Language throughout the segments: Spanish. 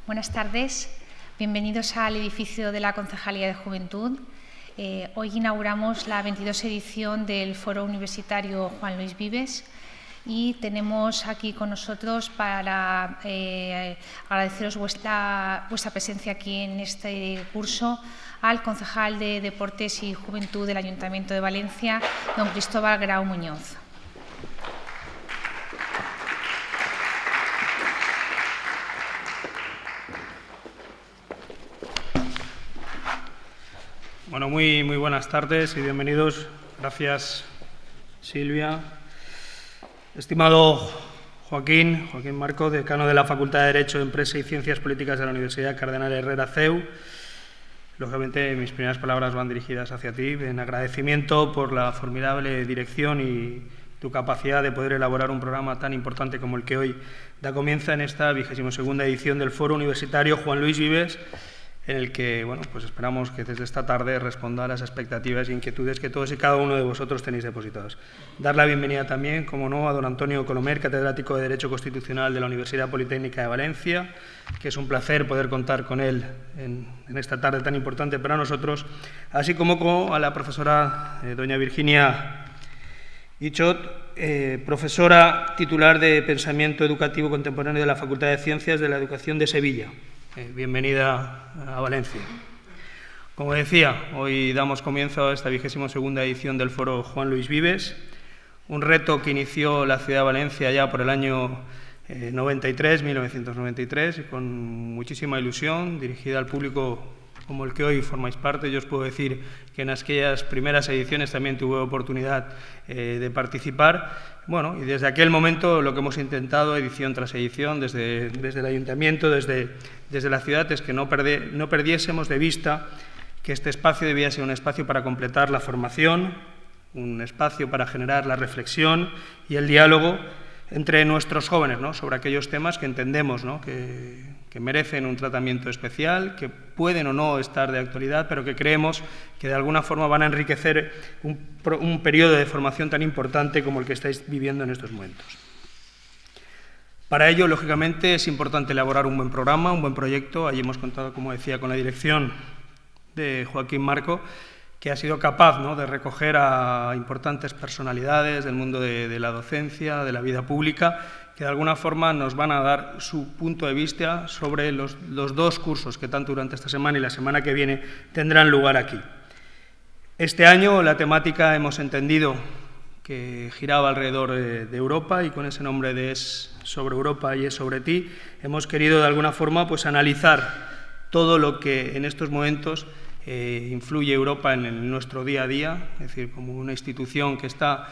Buenas tardes, bienvenidos al edificio de la Concejalía de Juventud. Hoy inauguramos la 22 edición del Foro Universitario Juan Luis Vives y tenemos aquí con nosotros para agradeceros vuestra presencia aquí en este curso al concejal de Deportes y Juventud del Ayuntamiento de Valencia, don Cristóbal Grau Muñoz. Bueno, muy buenas tardes y bienvenidos. Gracias, Silvia. Estimado Joaquín Marco, decano de la Facultad de Derecho, Empresa y Ciencias Políticas de la Universidad Cardenal Herrera CEU. Lógicamente, mis primeras palabras van dirigidas hacia ti, en agradecimiento por la formidable dirección y tu capacidad de poder elaborar un programa tan importante como el que hoy da comienzo en esta 22ª edición del Foro Universitario Juan Luis Vives, en el que pues esperamos que desde esta tarde responda a las expectativas e inquietudes que todos y cada uno de vosotros tenéis depositados. Dar la bienvenida también, como no, a don Antonio Colomer, catedrático de Derecho Constitucional de la Universidad Politécnica de Valencia, que es un placer poder contar con él en esta tarde tan importante para nosotros, así como a la profesora doña Virginia Ichot, profesora titular de Pensamiento Educativo Contemporáneo de la Facultad de Ciencias de la Educación de Sevilla. Bienvenida a Valencia. Como decía, hoy damos comienzo a esta 22ª edición del Foro Juan Luis Vives, un reto que inició la ciudad de Valencia ya por el año 1993, y con muchísima ilusión, dirigida al público como el que hoy formáis parte. Yo os puedo decir que en aquellas primeras ediciones también tuve oportunidad de participar. Bueno, y desde aquel momento lo que hemos intentado, edición tras edición, desde el Ayuntamiento, desde la ciudad, es que no perdiésemos de vista que este espacio debía ser un espacio para completar la formación, un espacio para generar la reflexión y el diálogo entre nuestros jóvenes, ¿no?, sobre aquellos temas que entendemos, ¿no?, que merecen un tratamiento especial, que pueden o no estar de actualidad, pero que creemos que de alguna forma van a enriquecer un periodo de formación tan importante como el que estáis viviendo en estos momentos. Para ello, lógicamente, es importante elaborar un buen programa, un buen proyecto. Allí hemos contado, como decía, con la dirección de Joaquín Marco, que ha sido capaz, ¿no?, de recoger a importantes personalidades del mundo de la docencia, de la vida pública, que de alguna forma nos van a dar su punto de vista sobre los dos cursos que tanto durante esta semana y la semana que viene tendrán lugar aquí. Este año la temática hemos entendido que giraba alrededor de Europa, y con ese nombre de Es sobre Europa y es sobre ti, hemos querido de alguna forma analizar todo lo que en estos momentos influye Europa en nuestro día a día, es decir, como una institución que está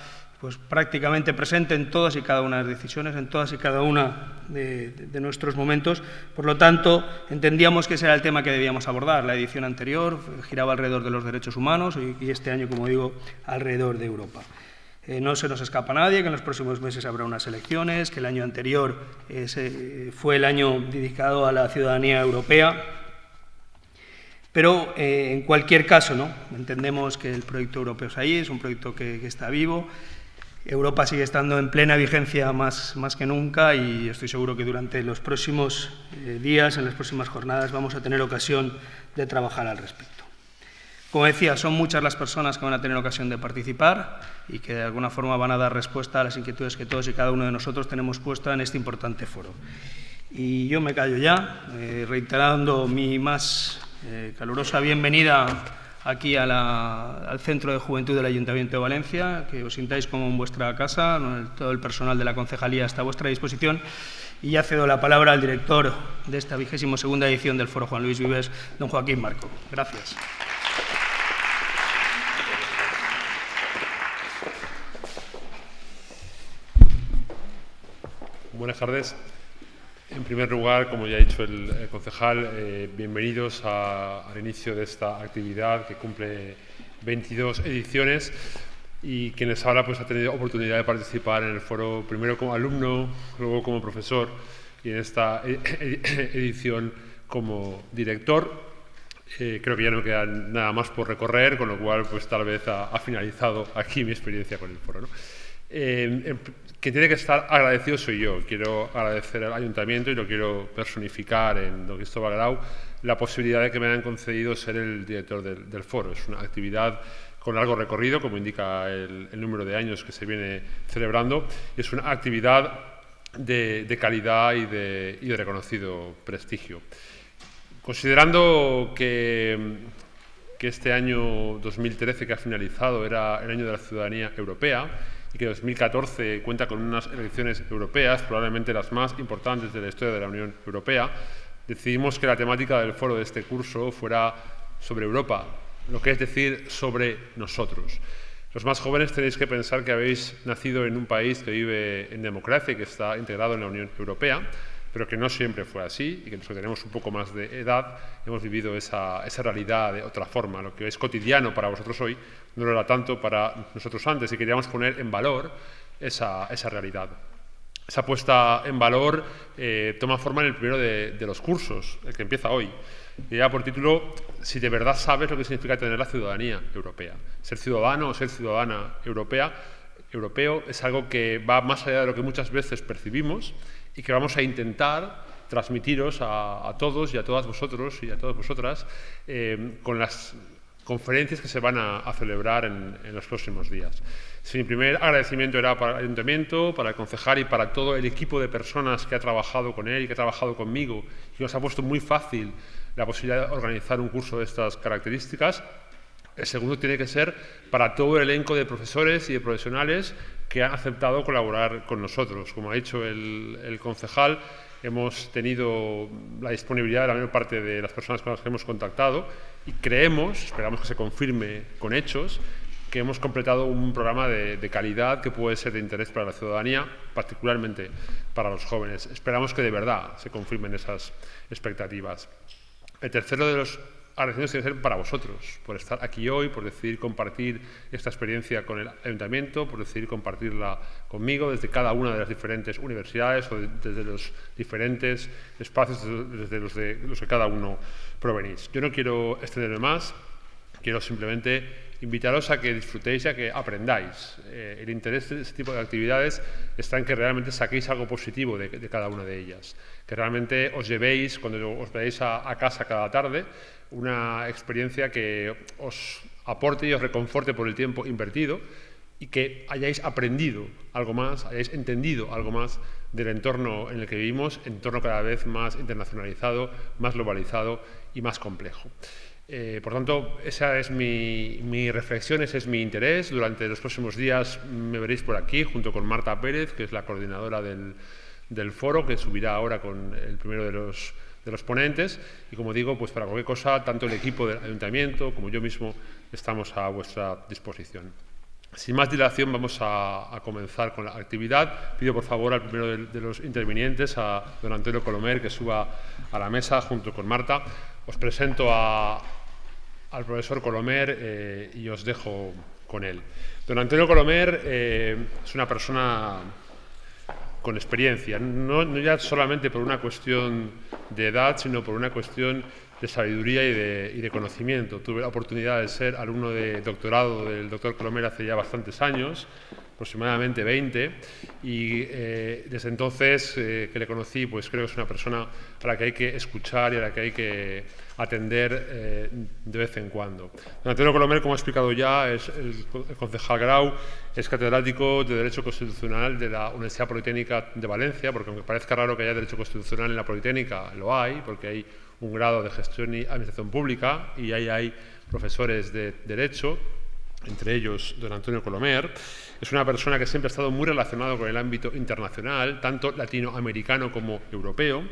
prácticamente presente en todas y cada una de las decisiones, en todas y cada una de nuestros momentos. Por lo tanto, entendíamos que ese era el tema que debíamos abordar. La edición anterior giraba alrededor de los derechos humanos y este año, como digo, alrededor de Europa. No se nos escapa a nadie que en los próximos meses habrá unas elecciones, que el año anterior fue el año dedicado a la ciudadanía europea. Pero, en cualquier caso, ¿no?, entendemos que el proyecto europeo es ahí, es un proyecto que está vivo. Europa sigue estando en plena vigencia más que nunca, y estoy seguro que durante los próximos días, en las próximas jornadas, vamos a tener ocasión de trabajar al respecto. Como decía, son muchas las personas que van a tener ocasión de participar y que de alguna forma van a dar respuesta a las inquietudes que todos y cada uno de nosotros tenemos puesta en este importante foro. Y yo me callo ya, reiterando mi más calurosa bienvenida aquí al Centro de Juventud del Ayuntamiento de Valencia, que os sintáis como en vuestra casa. Todo el personal de la Concejalía está a vuestra disposición, y ya cedo la palabra al director de esta 22ª edición del Foro Juan Luis Vives, don Joaquín Marco. Gracias. Buenas tardes. En primer lugar, como ya ha dicho el concejal, bienvenidos al inicio de esta actividad que cumple 22 ediciones, y quien les habla ha tenido oportunidad de participar en el foro primero como alumno, luego como profesor y en esta edición como director. Creo que ya no me queda nada más por recorrer, con lo cual tal vez ha finalizado aquí mi experiencia con el foro, ¿no? Quien tiene que estar agradecido soy yo. Quiero agradecer al Ayuntamiento y lo quiero personificar en don Cristóbal Grau, la posibilidad de que me hayan concedido ser el director del foro. Es una actividad con largo recorrido, como indica el número de años que se viene celebrando, y es una actividad de calidad y de reconocido prestigio. Considerando que este año 2013 que ha finalizado era el año de la ciudadanía europea, y que 2014 cuenta con unas elecciones europeas, probablemente las más importantes de la historia de la Unión Europea, decidimos que la temática del foro de este curso fuera sobre Europa, lo que es decir, sobre nosotros. Los más jóvenes tenéis que pensar que habéis nacido en un país que vive en democracia y que está integrado en la Unión Europea, pero que no siempre fue así y que los que tenemos un poco más de edad hemos vivido esa realidad de otra forma. Lo que es cotidiano para vosotros hoy no lo era tanto para nosotros antes y queríamos poner en valor esa realidad. Esa puesta en valor toma forma en el primero de los cursos, el que empieza hoy. Y ya por título, si de verdad sabes lo que significa tener la ciudadanía europea. Ser ciudadano o ser ciudadana europeo es algo que va más allá de lo que muchas veces percibimos y que vamos a intentar transmitiros a todos y a todas vosotros y a todas vosotras con las conferencias que se van a celebrar en los próximos días. Mi primer agradecimiento era para el Ayuntamiento, para el concejal y para todo el equipo de personas que ha trabajado con él y que ha trabajado conmigo y nos ha puesto muy fácil la posibilidad de organizar un curso de estas características. El segundo tiene que ser para todo el elenco de profesores y de profesionales que han aceptado colaborar con nosotros. Como ha dicho el concejal, hemos tenido la disponibilidad de la mayor parte de las personas con las que hemos contactado y esperamos que se confirme con hechos, que hemos completado un programa de calidad que puede ser de interés para la ciudadanía, particularmente para los jóvenes. Esperamos que de verdad se confirmen esas expectativas. El tercero de los agradecimientos tiene que ser para vosotros, por estar aquí hoy, por decidir compartir esta experiencia con el Ayuntamiento, por decidir compartirla conmigo desde cada una de las diferentes universidades o desde los diferentes espacios desde los que cada uno provenís. Yo no quiero extenderme más, quiero simplemente invitaros a que disfrutéis y a que aprendáis. El interés de este tipo de actividades está en que realmente saquéis algo positivo de cada una de ellas, que realmente os llevéis, cuando os vayáis a casa cada tarde, una experiencia que os aporte y os reconforte por el tiempo invertido y que hayáis aprendido algo más, hayáis entendido algo más del entorno en el que vivimos, entorno cada vez más internacionalizado, más globalizado y más complejo. Por tanto, esa es mi reflexión, ese es mi interés. Durante los próximos días me veréis por aquí junto con Marta Pérez, que es la coordinadora del foro, que subirá ahora con el primero de los ponentes. Y como digo, pues para cualquier cosa, tanto el equipo del Ayuntamiento como yo mismo estamos a vuestra disposición. Sin más dilación, vamos a comenzar con la actividad. Pido por favor al primero de los intervinientes, a don Antonio Colomer, que suba a la mesa junto con Marta. Os presento al profesor Colomer y os dejo con él. Don Antonio Colomer es una persona con experiencia, no ya solamente por una cuestión de edad, sino por una cuestión de sabiduría y de conocimiento. Tuve la oportunidad de ser alumno de doctorado del doctor Colomer hace ya bastantes años, aproximadamente 20, y desde entonces que le conocí, pues creo que es una persona a la que hay que escuchar y a la que hay que atender de vez en cuando. Don Antonio Colomer, como he explicado ya, es el concejal Grau, es catedrático de Derecho Constitucional de la Universidad Politécnica de Valencia, porque aunque parezca raro que haya Derecho Constitucional en la Politécnica, lo hay, porque hay un grado de Gestión y Administración Pública y ahí hay profesores de Derecho, entre ellos don Antonio Colomer. Es una persona que siempre ha estado muy relacionado con el ámbito internacional, tanto latinoamericano como europeo.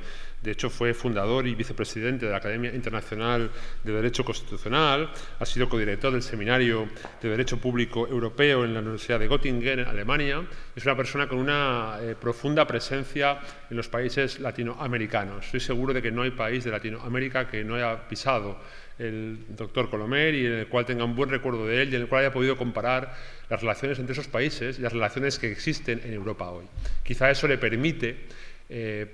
De hecho, fue fundador y vicepresidente de la Academia Internacional de Derecho Constitucional, ha sido codirector del Seminario de Derecho Público Europeo en la Universidad de Göttingen, en Alemania. Es una persona con una profunda presencia en los países latinoamericanos. Estoy seguro de que no hay país de Latinoamérica que no haya pisado el doctor Colomer y en el cual tenga un buen recuerdo de él y en el cual haya podido comparar las relaciones entre esos países y las relaciones que existen en Europa hoy. Quizá eso le permite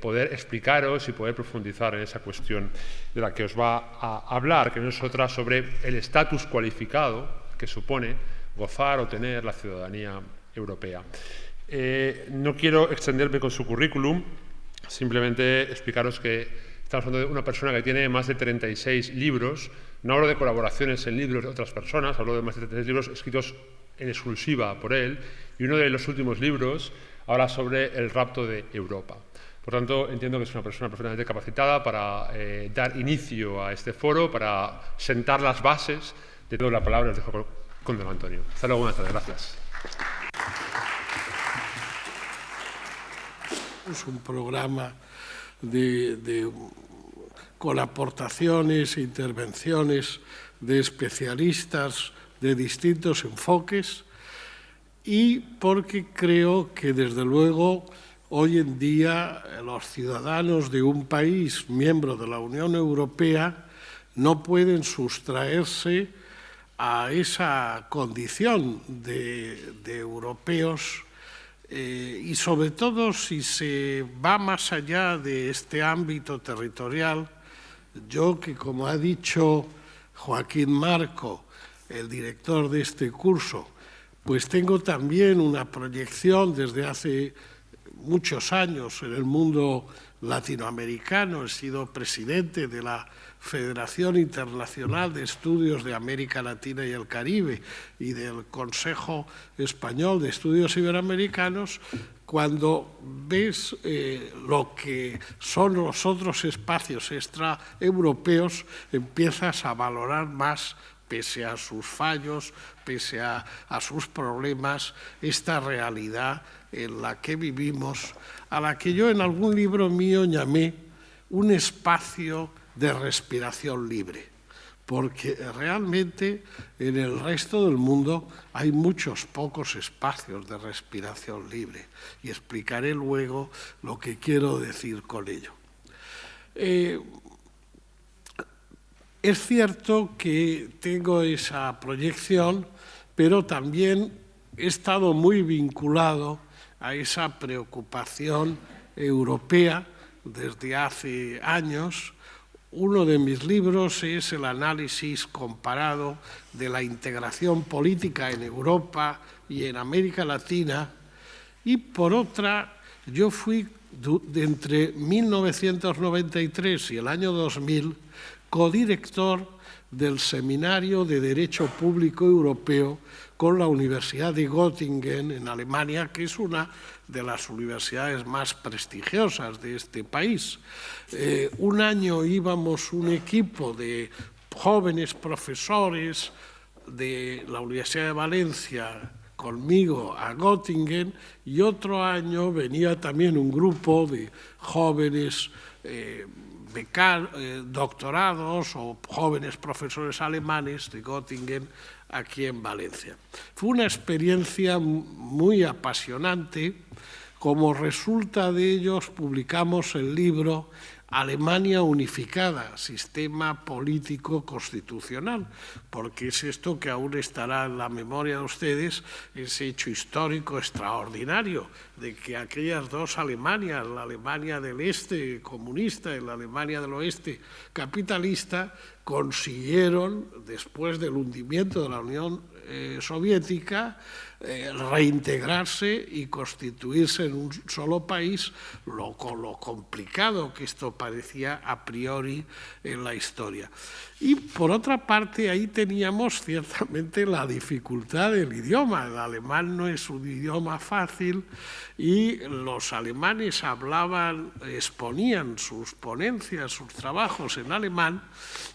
poder explicaros y poder profundizar en esa cuestión de la que os va a hablar, que no es otra sobre el estatus cualificado que supone gozar o tener la ciudadanía europea. No quiero extenderme con su currículum, simplemente explicaros que estamos hablando de una persona que tiene más de 36 libros. No hablo de colaboraciones en libros de otras personas, hablo de más de 36 libros escritos en exclusiva por él, y uno de los últimos libros habla sobre el rapto de Europa. Por tanto, entiendo que es una persona perfectamente capacitada para dar inicio a este foro, para sentar las bases de toda la palabra. Os dejo con don Antonio. Hasta luego, buenas tardes. Gracias. Es un programa con aportaciones e intervenciones de especialistas de distintos enfoques, y porque creo que, desde luego, hoy en día los ciudadanos de un país miembro de la Unión Europea no pueden sustraerse a esa condición de europeos, y sobre todo si se va más allá de este ámbito territorial. Yo, que como ha dicho Joaquín Marco, el director de este curso, pues tengo también una proyección desde hace muchos años en el mundo latinoamericano. He sido presidente de la Federación Internacional de Estudios de América Latina y el Caribe y del Consejo Español de Estudios Iberoamericanos. Cuando ves lo que son los otros espacios extraeuropeos, empiezas a valorar más, pese a sus fallos, pese a sus problemas, esta realidad en la que vivimos, a la que yo en algún libro mío llamé un espacio de respiración libre, porque realmente en el resto del mundo hay muchos pocos espacios de respiración libre, y explicaré luego lo que quiero decir con ello. Es cierto que tengo esa proyección, pero también he estado muy vinculado a esa preocupación europea desde hace años. Uno de mis libros es el análisis comparado de la integración política en Europa y en América Latina, y por otra, yo fui entre 1993 y el año 2000 codirector del Seminario de Derecho Público Europeo con la Universidad de Göttingen en Alemania, que es una de las universidades más prestigiosas de este país. Un año íbamos un equipo de jóvenes profesores de la Universidad de Valencia conmigo a Göttingen, y otro año venía también un grupo de jóvenes doctorados o jóvenes profesores alemanes de Göttingen aquí en Valencia. Fue una experiencia muy apasionante. Como resulta de ellos, publicamos el libro Alemania unificada, sistema político constitucional, porque es esto que aún estará en la memoria de ustedes, ese hecho histórico extraordinario de que aquellas dos Alemanias, la Alemania del Este comunista y la Alemania del Oeste capitalista, consiguieron, después del hundimiento de la Unión Soviética, reintegrarse y constituirse en un solo país, con lo complicado que esto parecía a priori en la historia. Y por otra parte, ahí teníamos ciertamente la dificultad del idioma. El alemán no es un idioma fácil, y los alemanes exponían sus ponencias, sus trabajos en alemán,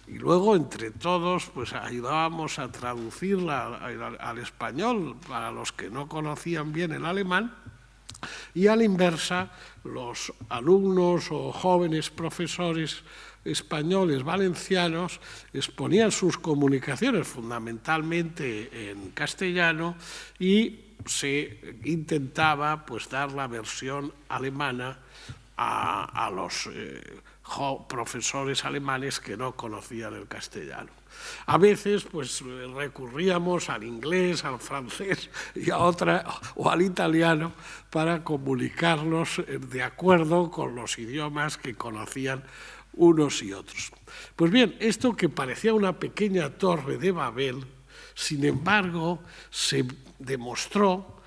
y luego entre todos pues ayudábamos a traducirla al español para los que no conocían bien el alemán, y a la inversa los alumnos o jóvenes profesores españoles valencianos exponían sus comunicaciones fundamentalmente en castellano, y se intentaba pues dar la versión alemana a los profesores alemanes que no conocían el castellano. A veces pues recurríamos al inglés, al francés o al italiano para comunicarnos de acuerdo con los idiomas que conocían unos y otros. Pues bien, esto que parecía una pequeña torre de Babel, sin embargo, se demostró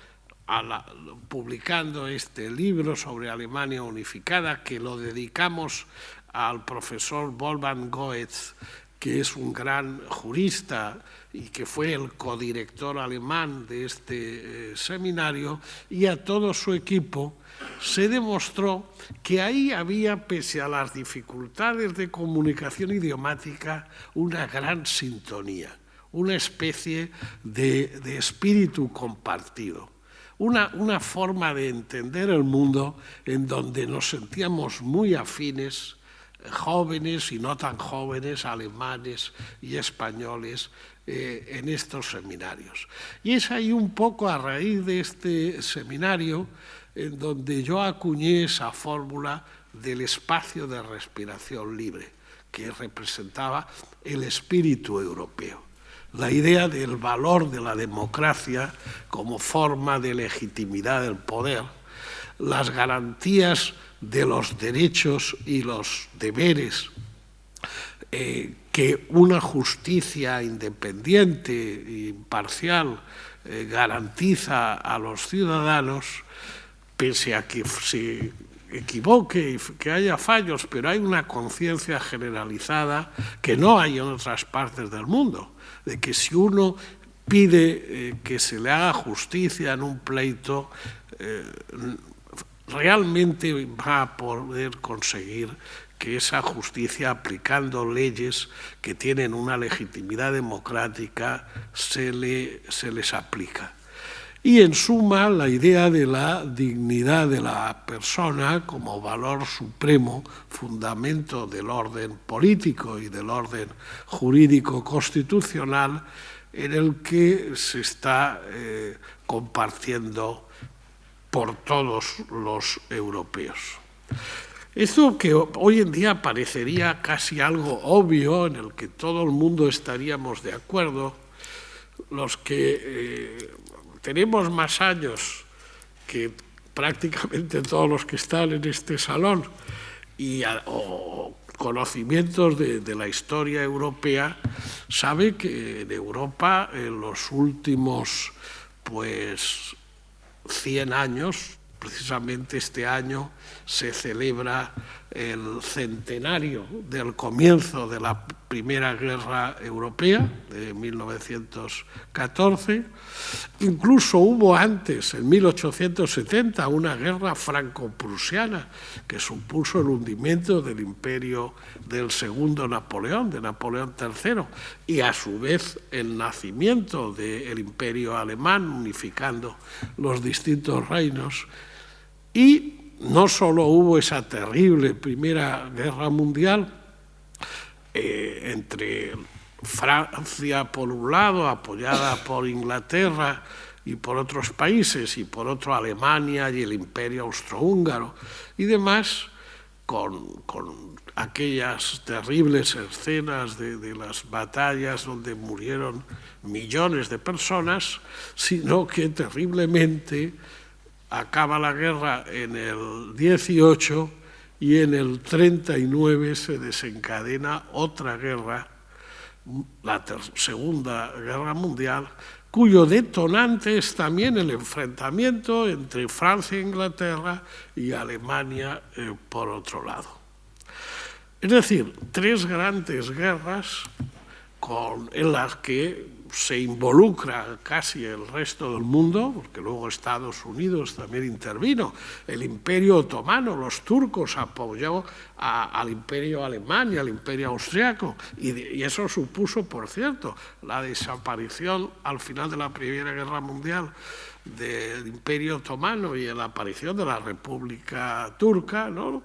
publicando este libro sobre Alemania unificada, que lo dedicamos al profesor Wolfgang Goetz, que es un gran jurista y que fue el codirector alemán de este seminario, y a todo su equipo, se demostró que ahí había, pese a las dificultades de comunicación idiomática, una gran sintonía, una especie de espíritu compartido, una forma de entender el mundo en donde nos sentíamos muy afines, jóvenes y no tan jóvenes, alemanes y españoles, en estos seminarios. Y es ahí un poco a raíz de este seminario en donde yo acuñé esa fórmula del espacio de respiración libre, que representaba el espíritu europeo, la idea del valor de la democracia como forma de legitimidad del poder, las garantías de los derechos y los deberes que una justicia independiente e imparcial garantiza a los ciudadanos, pese a que se equivoque y que haya fallos, pero hay una conciencia generalizada que no hay en otras partes del mundo, de que si uno pide que se le haga justicia en un pleito, realmente va a poder conseguir que esa justicia, aplicando leyes que tienen una legitimidad democrática, se les aplica. Y en suma, la idea de la dignidad de la persona como valor supremo, fundamento del orden político y del orden jurídico constitucional, en el que se está compartiendo por todos los europeos. Esto que hoy en día parecería casi algo obvio, en el que todo el mundo estaríamos de acuerdo, los que tenemos más años que prácticamente todos los que están en este salón o conocimientos de la historia europea, sabe que en Europa en los últimos 100 años, precisamente este año se celebra el centenario del comienzo de la Primera Guerra Europea, de 1914. Incluso hubo antes, en 1870, una guerra franco-prusiana que supuso el hundimiento del imperio del segundo Napoleón, de Napoleón III, y a su vez el nacimiento del imperio alemán, unificando los distintos reinos. Y no solo hubo esa terrible Primera Guerra Mundial entre Francia por un lado, apoyada por Inglaterra y por otros países, y por otro Alemania y el Imperio Austrohúngaro y demás, con aquellas terribles escenas de las batallas donde murieron millones de personas, sino que terriblemente acaba la guerra en el 18 y en el 39 se desencadena otra guerra, la Segunda Guerra Mundial, cuyo detonante es también el enfrentamiento entre Francia e Inglaterra y Alemania por otro lado. Es decir, 3 grandes guerras en las que se involucra casi el resto del mundo, porque luego Estados Unidos también intervino, el Imperio Otomano, los turcos apoyó al Imperio Alemán y al Imperio Austriaco, y eso supuso, por cierto, la desaparición al final de la Primera Guerra Mundial del Imperio Otomano y la aparición de la República Turca, ¿no?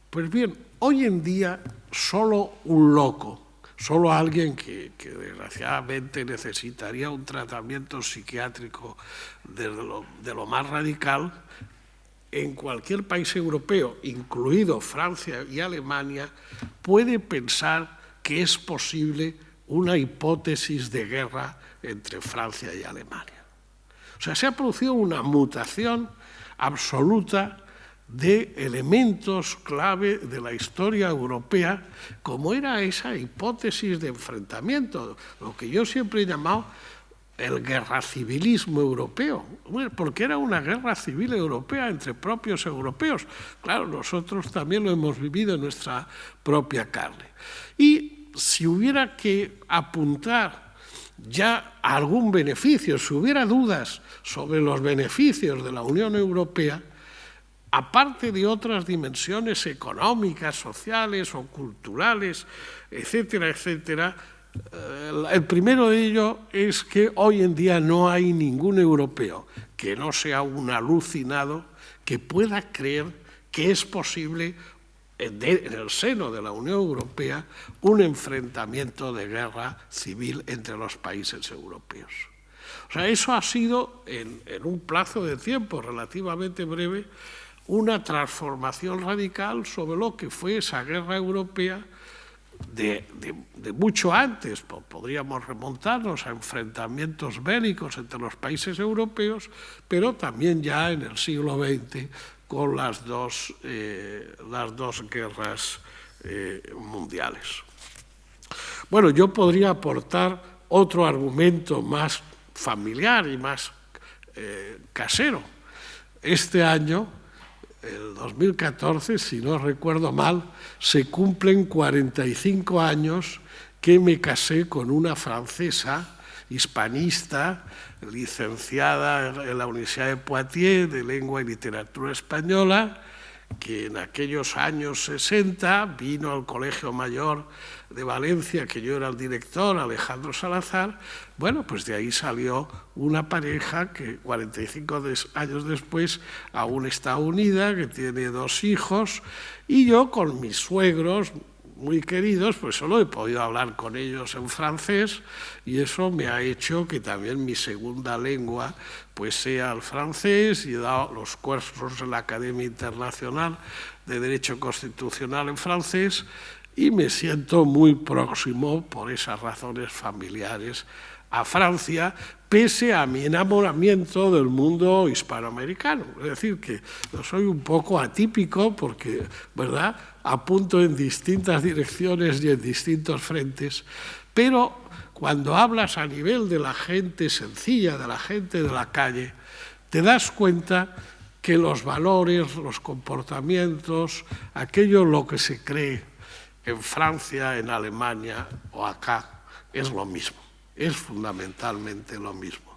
Pues bien, hoy en día solo un loco, solo alguien que desgraciadamente necesitaría un tratamiento psiquiátrico de lo más radical, en cualquier país europeo, incluido Francia y Alemania, puede pensar que es posible una hipótesis de guerra entre Francia y Alemania. O sea, se ha producido una mutación absoluta de elementos clave de la historia europea, como era esa hipótesis de enfrentamiento, lo que yo siempre he llamado el guerracivilismo europeo, porque era una guerra civil europea entre propios europeos. Claro, nosotros también lo hemos vivido en nuestra propia carne. Y si hubiera que apuntar ya a algún beneficio, si hubiera dudas sobre los beneficios de la Unión Europea, aparte de otras dimensiones económicas, sociales o culturales, etcétera, etcétera, el primero de ellos es que hoy en día no hay ningún europeo que no sea un alucinado que pueda creer que es posible en el seno de la Unión Europea un enfrentamiento de guerra civil entre los países europeos. O sea, eso ha sido, en un plazo de tiempo relativamente breve, una transformación radical sobre lo que fue esa guerra europea de mucho antes. Podríamos remontarnos a enfrentamientos bélicos entre los países europeos, pero también ya en el siglo XX con las dos guerras mundiales. Bueno, yo podría aportar otro argumento más familiar y más casero. Este año, el 2014, si no recuerdo mal, se cumplen 45 años que me casé con una francesa hispanista, licenciada en la Universidad de Poitiers de Lengua y Literatura Española, que en aquellos años 60 vino al Colegio Mayor de Valencia, que yo era el director, Alejandro Salazar. Bueno, pues de ahí salió una pareja que 45 años después aún está unida, que tiene 2 hijos, y yo con mis suegros muy queridos, pues solo he podido hablar con ellos en francés, y eso me ha hecho que también mi segunda lengua pues sea el francés, y he dado los cursos en la Academia Internacional de Derecho Constitucional en francés, y me siento muy próximo, por esas razones familiares, a Francia, pese a mi enamoramiento del mundo hispanoamericano. Es decir, que yo soy un poco atípico porque, ¿verdad?, apunto en distintas direcciones y en distintos frentes, pero cuando hablas a nivel de la gente sencilla, de la gente de la calle, te das cuenta que los valores, los comportamientos, aquello en lo que se cree en Francia, en Alemania o acá, es lo mismo, es fundamentalmente lo mismo.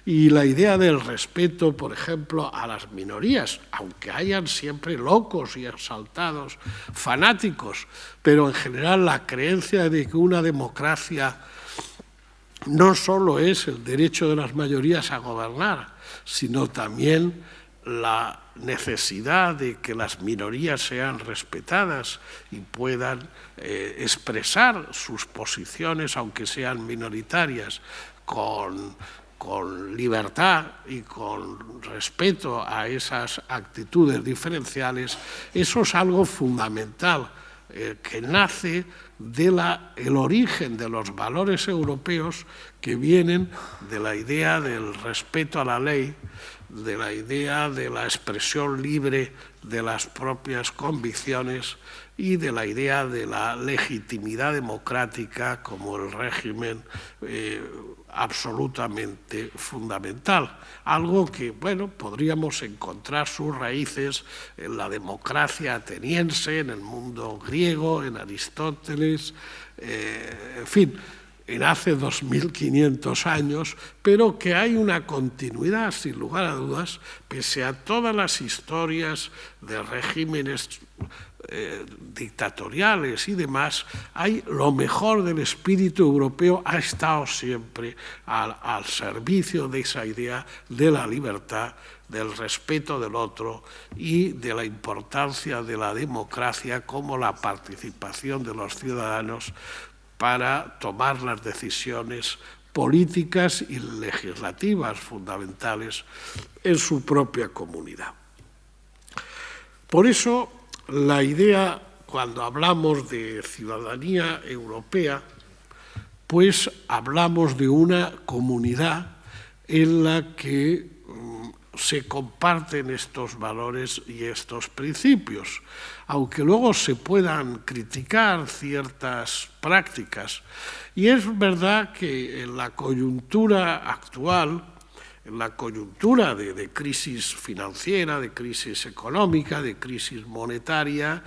Y la idea del respeto, por ejemplo, a las minorías, aunque hayan siempre locos y exaltados, fanáticos, pero en general la creencia de que una democracia no solo es el derecho de las mayorías a gobernar, sino también la necesidad de que las minorías sean respetadas y puedan expresar sus posiciones, aunque sean minoritarias, con libertad y con respeto a esas actitudes diferenciales. Eso es algo fundamental que nace del origen de los valores europeos, que vienen de la idea del respeto a la ley, de la idea de la expresión libre de las propias convicciones y de la idea de la legitimidad democrática como el régimen absolutamente fundamental. Algo que, bueno, podríamos encontrar sus raíces en la democracia ateniense, en el mundo griego, en Aristóteles, en fin, en hace 2500 años, pero que hay una continuidad, sin lugar a dudas, pese a todas las historias de regímenes dictatoriales y demás. Hay lo mejor del espíritu europeo, ha estado siempre al servicio de esa idea de la libertad, del respeto del otro y de la importancia de la democracia como la participación de los ciudadanos para tomar las decisiones políticas y legislativas fundamentales en su propia comunidad. Por eso, la idea, cuando hablamos de ciudadanía europea, pues hablamos de una comunidad en la que se comparten estos valores y estos principios, aunque luego se puedan criticar ciertas prácticas. Y es verdad que en la coyuntura actual, en la coyuntura de crisis financiera, de crisis económica, de crisis monetaria,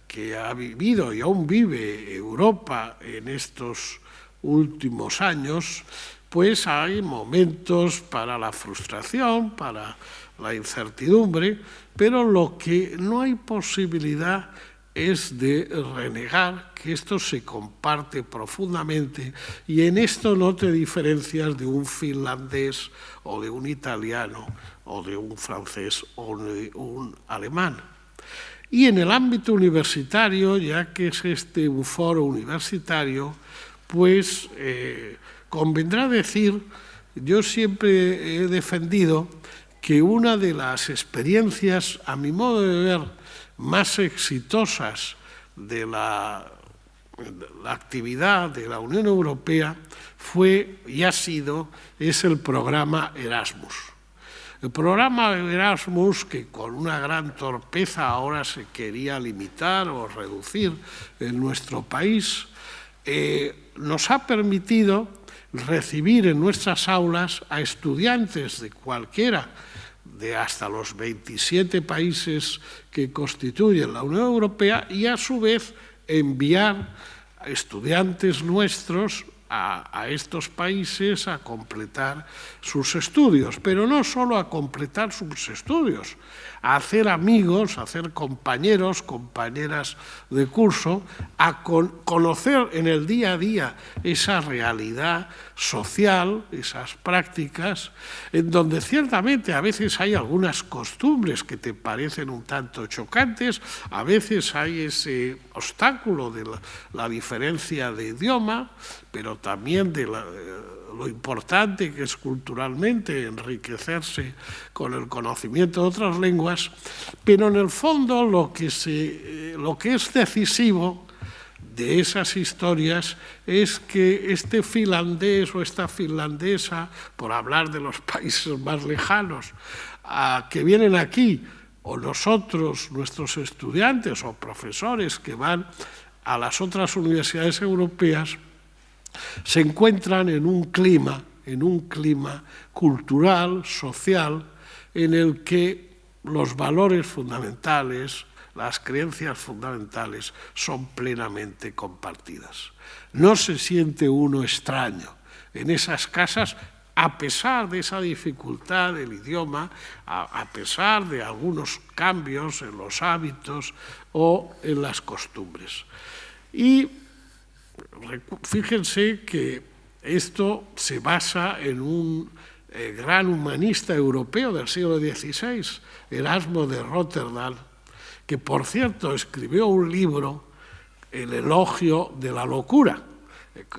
que ha vivido y aún vive Europa en estos últimos años, pues hay momentos para la frustración, para la incertidumbre, pero lo que no hay posibilidad es de renegar que esto se comparte profundamente y en esto no te diferencias de un finlandés o de un italiano o de un francés o de un alemán. Y en el ámbito universitario, ya que es un foro universitario, pues convendrá decir, yo siempre he defendido que una de las experiencias, a mi modo de ver, más exitosas de la actividad de la Unión Europea fue y es el programa Erasmus. El programa Erasmus, que con una gran torpeza ahora se quería limitar o reducir en nuestro país, nos ha permitido recibir en nuestras aulas a estudiantes de cualquiera, de hasta los 27 países que constituyen la Unión Europea y a su vez enviar a estudiantes nuestros a estos países a completar sus estudios, pero no solo a completar sus estudios, a hacer amigos, a hacer compañeros, compañeras de curso, a conocer en el día a día esa realidad social, esas prácticas, en donde ciertamente a veces hay algunas costumbres que te parecen un tanto chocantes, a veces hay ese obstáculo de la diferencia de idioma, pero también de lo importante que es culturalmente enriquecerse con el conocimiento de otras lenguas, pero en el fondo lo que es decisivo de esas historias es que este finlandés o esta finlandesa, por hablar de los países más lejanos, que vienen aquí, o nosotros, nuestros estudiantes o profesores que van a las otras universidades europeas, se encuentran en un clima cultural, social, en el que los valores fundamentales, las creencias fundamentales son plenamente compartidas. No se siente uno extraño en esas casas, a pesar de esa dificultad del idioma, a pesar de algunos cambios en los hábitos o en las costumbres. Y fíjense que esto se basa en un gran humanista europeo del siglo XVI, Erasmo de Rotterdam, que por cierto escribió un libro, El elogio de la locura,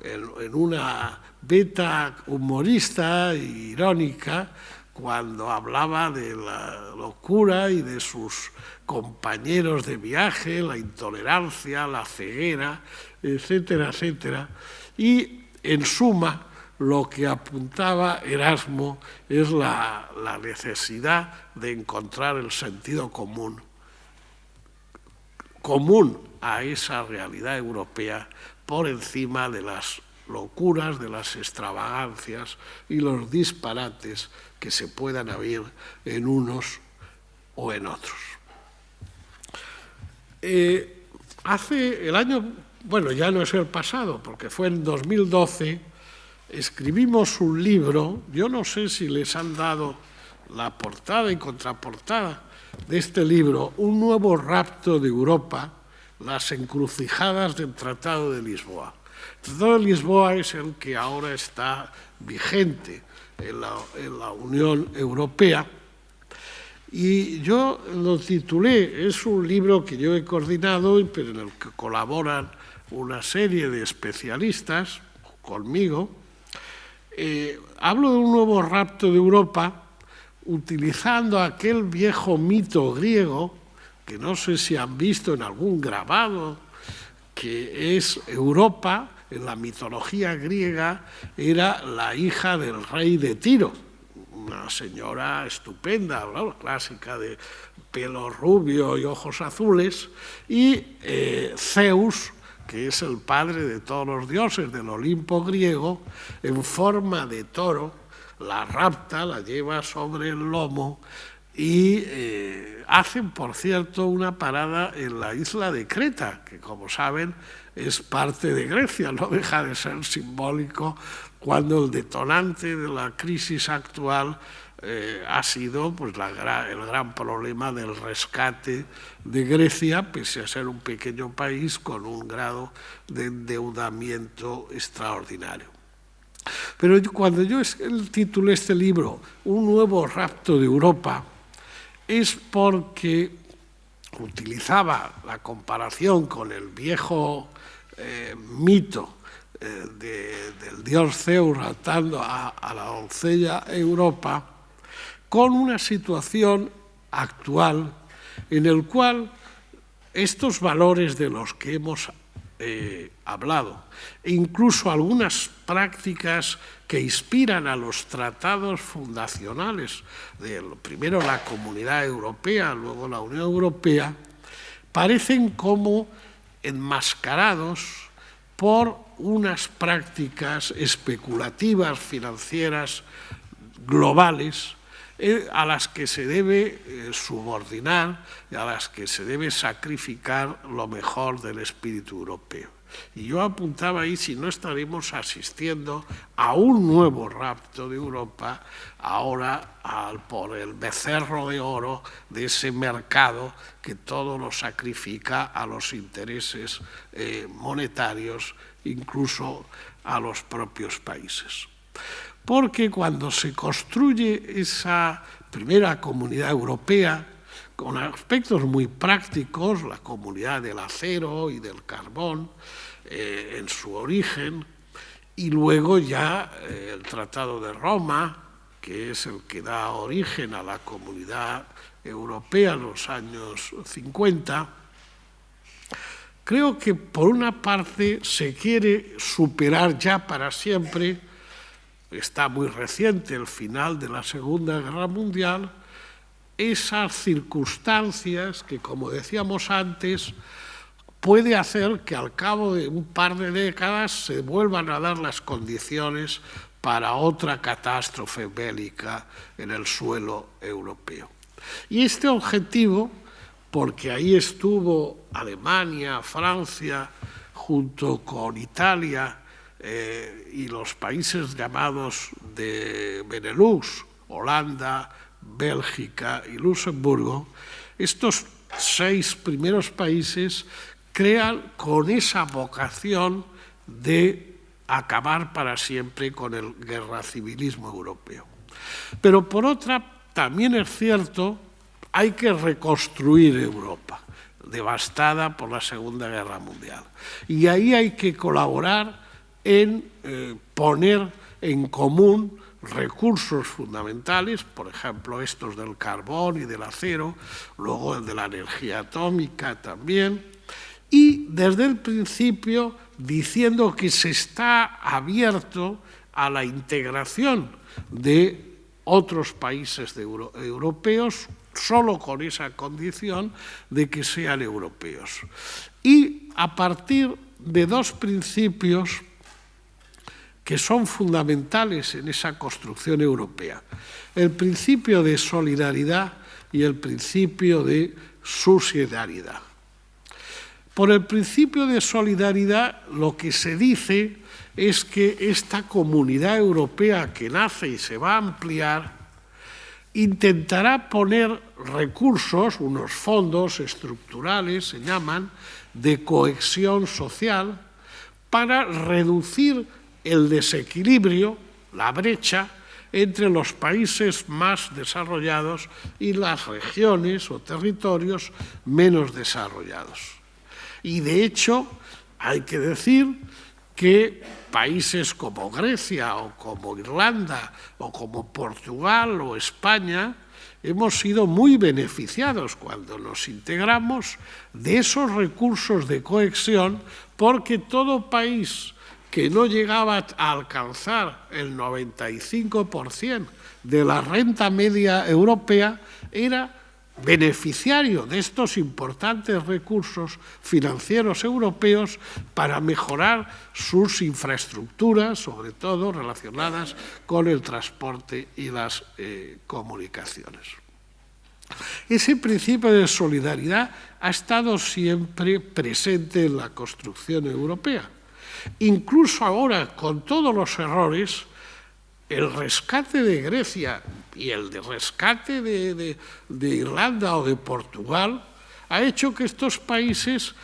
en una beta humorista e irónica, cuando hablaba de la locura y de sus compañeros de viaje, la intolerancia, la ceguera, etcétera, etcétera. Y en suma, lo que apuntaba Erasmo es la necesidad de encontrar el sentido común a esa realidad europea por encima de las locuras, de las extravagancias y los disparates que se puedan haber en unos o en otros. Hace el año, bueno, ya no es el pasado, porque fue en 2012, escribimos un libro, yo no sé si les han dado la portada y contraportada de este libro, Un nuevo rapto de Europa, las encrucijadas del Tratado de Lisboa. El Tratado de Lisboa es el que ahora está vigente en la Unión Europea. Y yo lo titulé, es un libro que yo he coordinado, pero en el que colaboran una serie de especialistas conmigo. Hablo de un nuevo rapto de Europa utilizando aquel viejo mito griego, que no sé si han visto en algún grabado, que es Europa, en la mitología griega, era la hija del rey de Tiro, una señora estupenda, ¿no? Clásica de pelo rubio y ojos azules, y Zeus, que es el padre de todos los dioses del Olimpo griego, en forma de toro, la rapta, la lleva sobre el lomo y hacen, por cierto, una parada en la isla de Creta, que como saben es parte de Grecia, no deja de ser simbólico cuando el detonante de la crisis actual ha sido pues, el gran problema del rescate de Grecia, pese a ser un pequeño país con un grado de endeudamiento extraordinario. Pero cuando yo titulé este libro Un nuevo rapto de Europa, es porque utilizaba la comparación con el viejo mito del dios Zeus raptando a la doncella Europa, con una situación actual en el cual estos valores de los que hemos hablado, e incluso algunas prácticas que inspiran a los tratados fundacionales de primero la Comunidad Europea, luego la Unión Europea, parecen como enmascarados por unas prácticas especulativas financieras globales a las que se debe subordinar y a las que se debe sacrificar lo mejor del espíritu europeo. Y yo apuntaba ahí si no estaremos asistiendo a un nuevo rapto de Europa, ahora por el becerro de oro de ese mercado que todo lo sacrifica a los intereses monetarios, incluso a los propios países. Porque cuando se construye esa primera comunidad europea, con aspectos muy prácticos, la comunidad del acero y del carbón en su origen, y luego ya el Tratado de Roma, que es el que da origen a la comunidad europea en los años 50, creo que por una parte se quiere superar ya para siempre, está muy reciente el final de la Segunda Guerra Mundial, esas circunstancias que, como decíamos antes, puede hacer que al cabo de un par de décadas se vuelvan a dar las condiciones para otra catástrofe bélica en el suelo europeo. Y este objetivo, porque ahí estuvo Alemania, Francia, junto con Italia y los países llamados de Benelux, Holanda, Bélgica y Luxemburgo, estos 6 primeros países crean con esa vocación de acabar para siempre con el guerracivilismo europeo. Pero por otra, también es cierto, hay que reconstruir Europa, devastada por la Segunda Guerra Mundial. Y ahí hay que colaborar en poner en común recursos fundamentales, por ejemplo, estos del carbón y del acero, luego el de la energía atómica también, y desde el principio diciendo que se está abierto a la integración de otros países europeos, solo con esa condición de que sean europeos. Y a partir de 2 principios que son fundamentales en esa construcción europea. El principio de solidaridad y el principio de subsidiariedad. Por el principio de solidaridad, lo que se dice es que esta comunidad europea que nace y se va a ampliar, intentará poner recursos, unos fondos estructurales, se llaman, de cohesión social, para reducir el desequilibrio, la brecha, entre los países más desarrollados y las regiones o territorios menos desarrollados. Y de hecho, hay que decir que países como Grecia o como Irlanda o como Portugal o España hemos sido muy beneficiados cuando nos integramos de esos recursos de cohesión, porque todo país que no llegaba a alcanzar el 95% de la renta media europea, era beneficiario de estos importantes recursos financieros europeos para mejorar sus infraestructuras, sobre todo relacionadas con el transporte y las comunicaciones. Ese principio de solidaridad ha estado siempre presente en la construcción europea. Incluso ahora, con todos los errores, el rescate de Grecia y el rescate de Irlanda o de Portugal ha hecho que estos países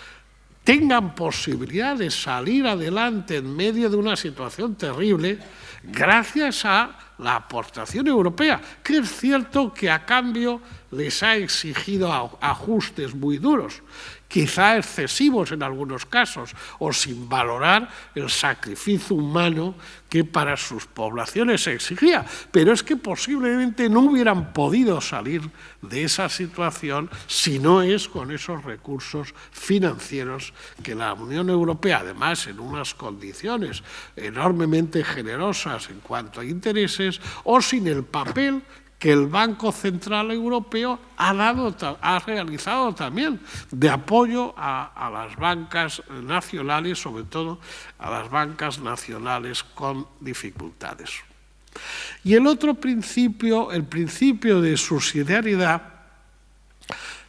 tengan posibilidad de salir adelante en medio de una situación terrible gracias a la aportación europea, que es cierto que a cambio les ha exigido ajustes muy duros, quizá excesivos en algunos casos, o sin valorar el sacrificio humano que para sus poblaciones se exigía. Pero es que posiblemente no hubieran podido salir de esa situación si no es con esos recursos financieros que la Unión Europea, además en unas condiciones enormemente generosas en cuanto a intereses, o sin el papel que el Banco Central Europeo ha realizado también de apoyo a las bancas nacionales, sobre todo a las bancas nacionales con dificultades. Y el otro principio, el principio de subsidiariedad,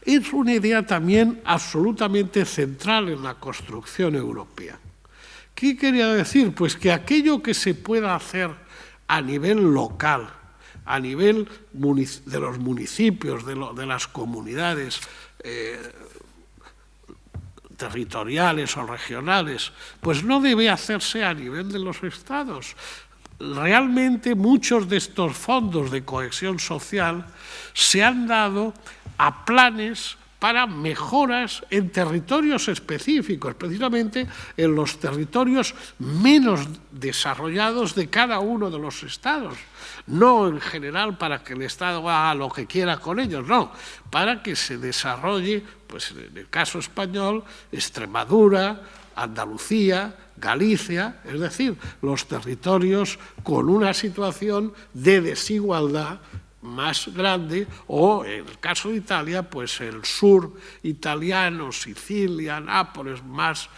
es una idea también absolutamente central en la construcción europea. ¿Qué quería decir? Pues que aquello que se pueda hacer a nivel local, a nivel de los municipios, de las comunidades territoriales o regionales, pues no debe hacerse a nivel de los estados. Realmente muchos de estos fondos de cohesión social se han dado a planes para mejoras en territorios específicos, precisamente en los territorios menos desarrollados de cada uno de los estados. No en general para que el Estado haga lo que quiera con ellos, no, para que se desarrolle, pues en el caso español, Extremadura, Andalucía, Galicia, es decir, los territorios con una situación de desigualdad más grande, o en el caso de Italia, pues el sur italiano, Sicilia, Nápoles, más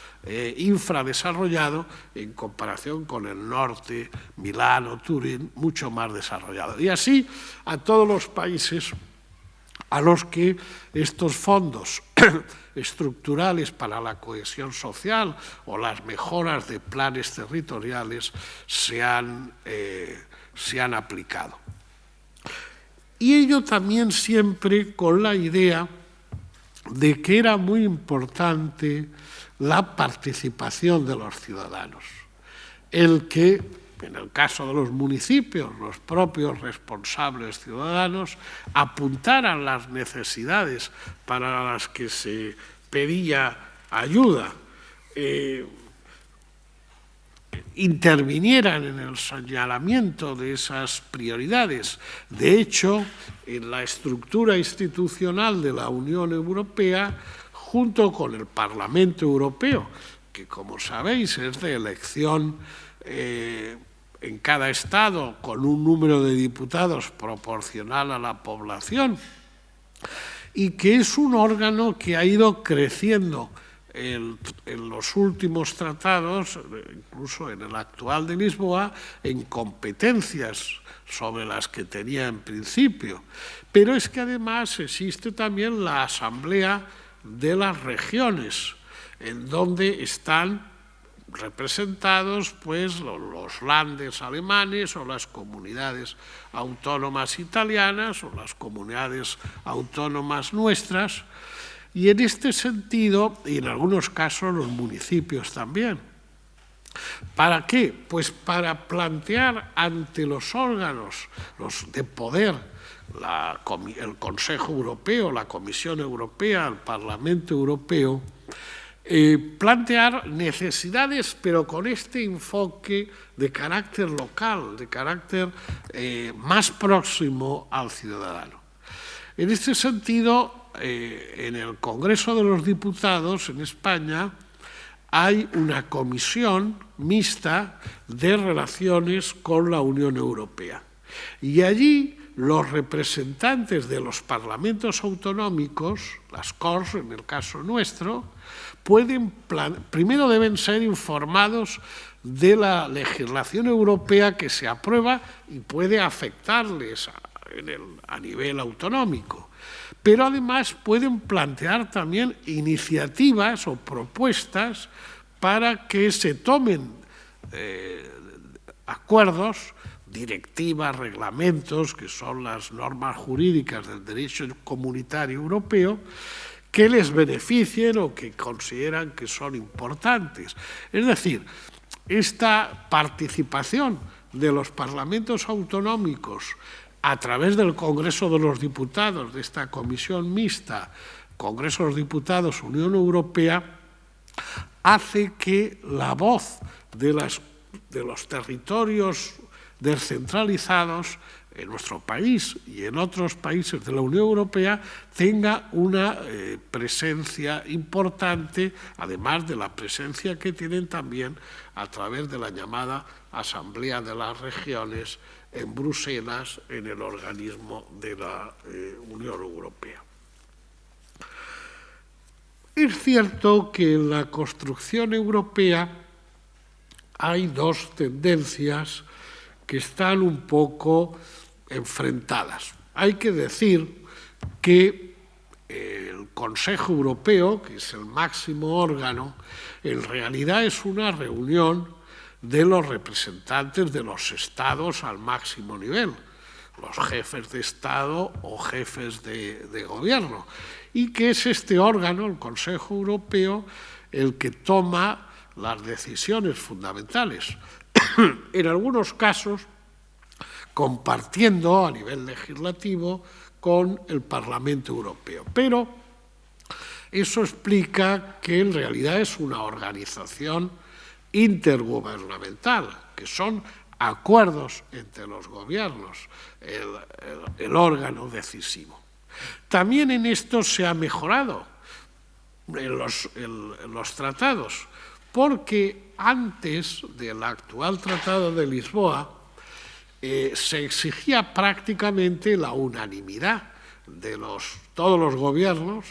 infradesarrollado en comparación con el norte, Milano, Turín, mucho más desarrollado. Y así a todos los países a los que estos fondos estructurales para la cohesión social o las mejoras de planes territoriales se han aplicado. Y ello también siempre con la idea de que era muy importante la participación de los ciudadanos. El que, en el caso de los municipios, los propios responsables ciudadanos apuntaran las necesidades para las que se pedía ayuda, intervinieran en el señalamiento de esas prioridades. De hecho, en la estructura institucional de la Unión Europea, junto con el Parlamento Europeo, que como sabéis es de elección en cada estado con un número de diputados proporcional a la población, y que es un órgano que ha ido creciendo en los últimos tratados, incluso en el actual de Lisboa, en competencias sobre las que tenía en principio. Pero es que además existe también la Asamblea de las Regiones, en donde están representados pues los landes alemanes o las comunidades autónomas italianas o las comunidades autónomas nuestras, y en este sentido, y en algunos casos los municipios también. ¿Para qué? Pues para plantear ante los órganos de poder, el Consejo Europeo, la Comisión Europea, el Parlamento Europeo, plantear necesidades, pero con este enfoque de carácter local, de carácter más próximo al ciudadano. En este sentido, en el Congreso de los Diputados en España hay una comisión mixta de relaciones con la Unión Europea. Y allí los representantes de los parlamentos autonómicos, las Corts en el caso nuestro, primero deben ser informados de la legislación europea que se aprueba y puede afectarles a nivel autonómico. Pero además pueden plantear también iniciativas o propuestas para que se tomen acuerdos, directivas, reglamentos, que son las normas jurídicas del derecho comunitario europeo, que les beneficien o que consideran que son importantes. Es decir, esta participación de los parlamentos autonómicos a través del Congreso de los Diputados, de esta comisión mixta, Congreso de los Diputados, Unión Europea, hace que la voz de los territorios descentralizados en nuestro país y en otros países de la Unión Europea tenga una presencia importante, además de la presencia que tienen también a través de la llamada Asamblea de las Regiones en Bruselas, en el organismo de la Unión Europea. Es cierto que en la construcción europea hay dos tendencias que están un poco enfrentadas. Hay que decir que el Consejo Europeo, que es el máximo órgano, en realidad es una reunión de los representantes de los estados al máximo nivel, los jefes de Estado o jefes de gobierno, y que es este órgano, el Consejo Europeo, el que toma las decisiones fundamentales. En algunos casos, compartiendo a nivel legislativo con el Parlamento Europeo. Pero eso explica que en realidad es una organización intergubernamental, que son acuerdos entre los gobiernos, el órgano decisivo. También en esto se ha mejorado en los tratados, porque antes del actual Tratado de Lisboa se exigía prácticamente la unanimidad de todos los gobiernos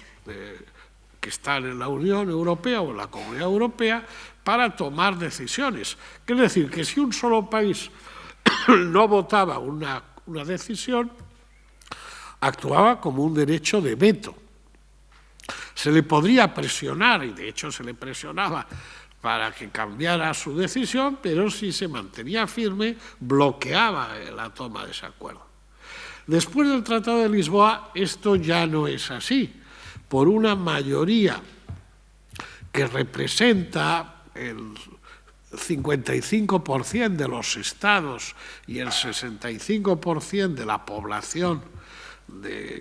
que están en la Unión Europea o en la Comunidad Europea para tomar decisiones. Es decir, que si un solo país no votaba una decisión, actuaba como un derecho de veto. Se le podría presionar, y de hecho se le presionaba para que cambiara su decisión, pero si se mantenía firme, bloqueaba la toma de ese acuerdo. Después del Tratado de Lisboa, esto ya no es así. Por una mayoría que representa el 55% de los estados y el 65% de la población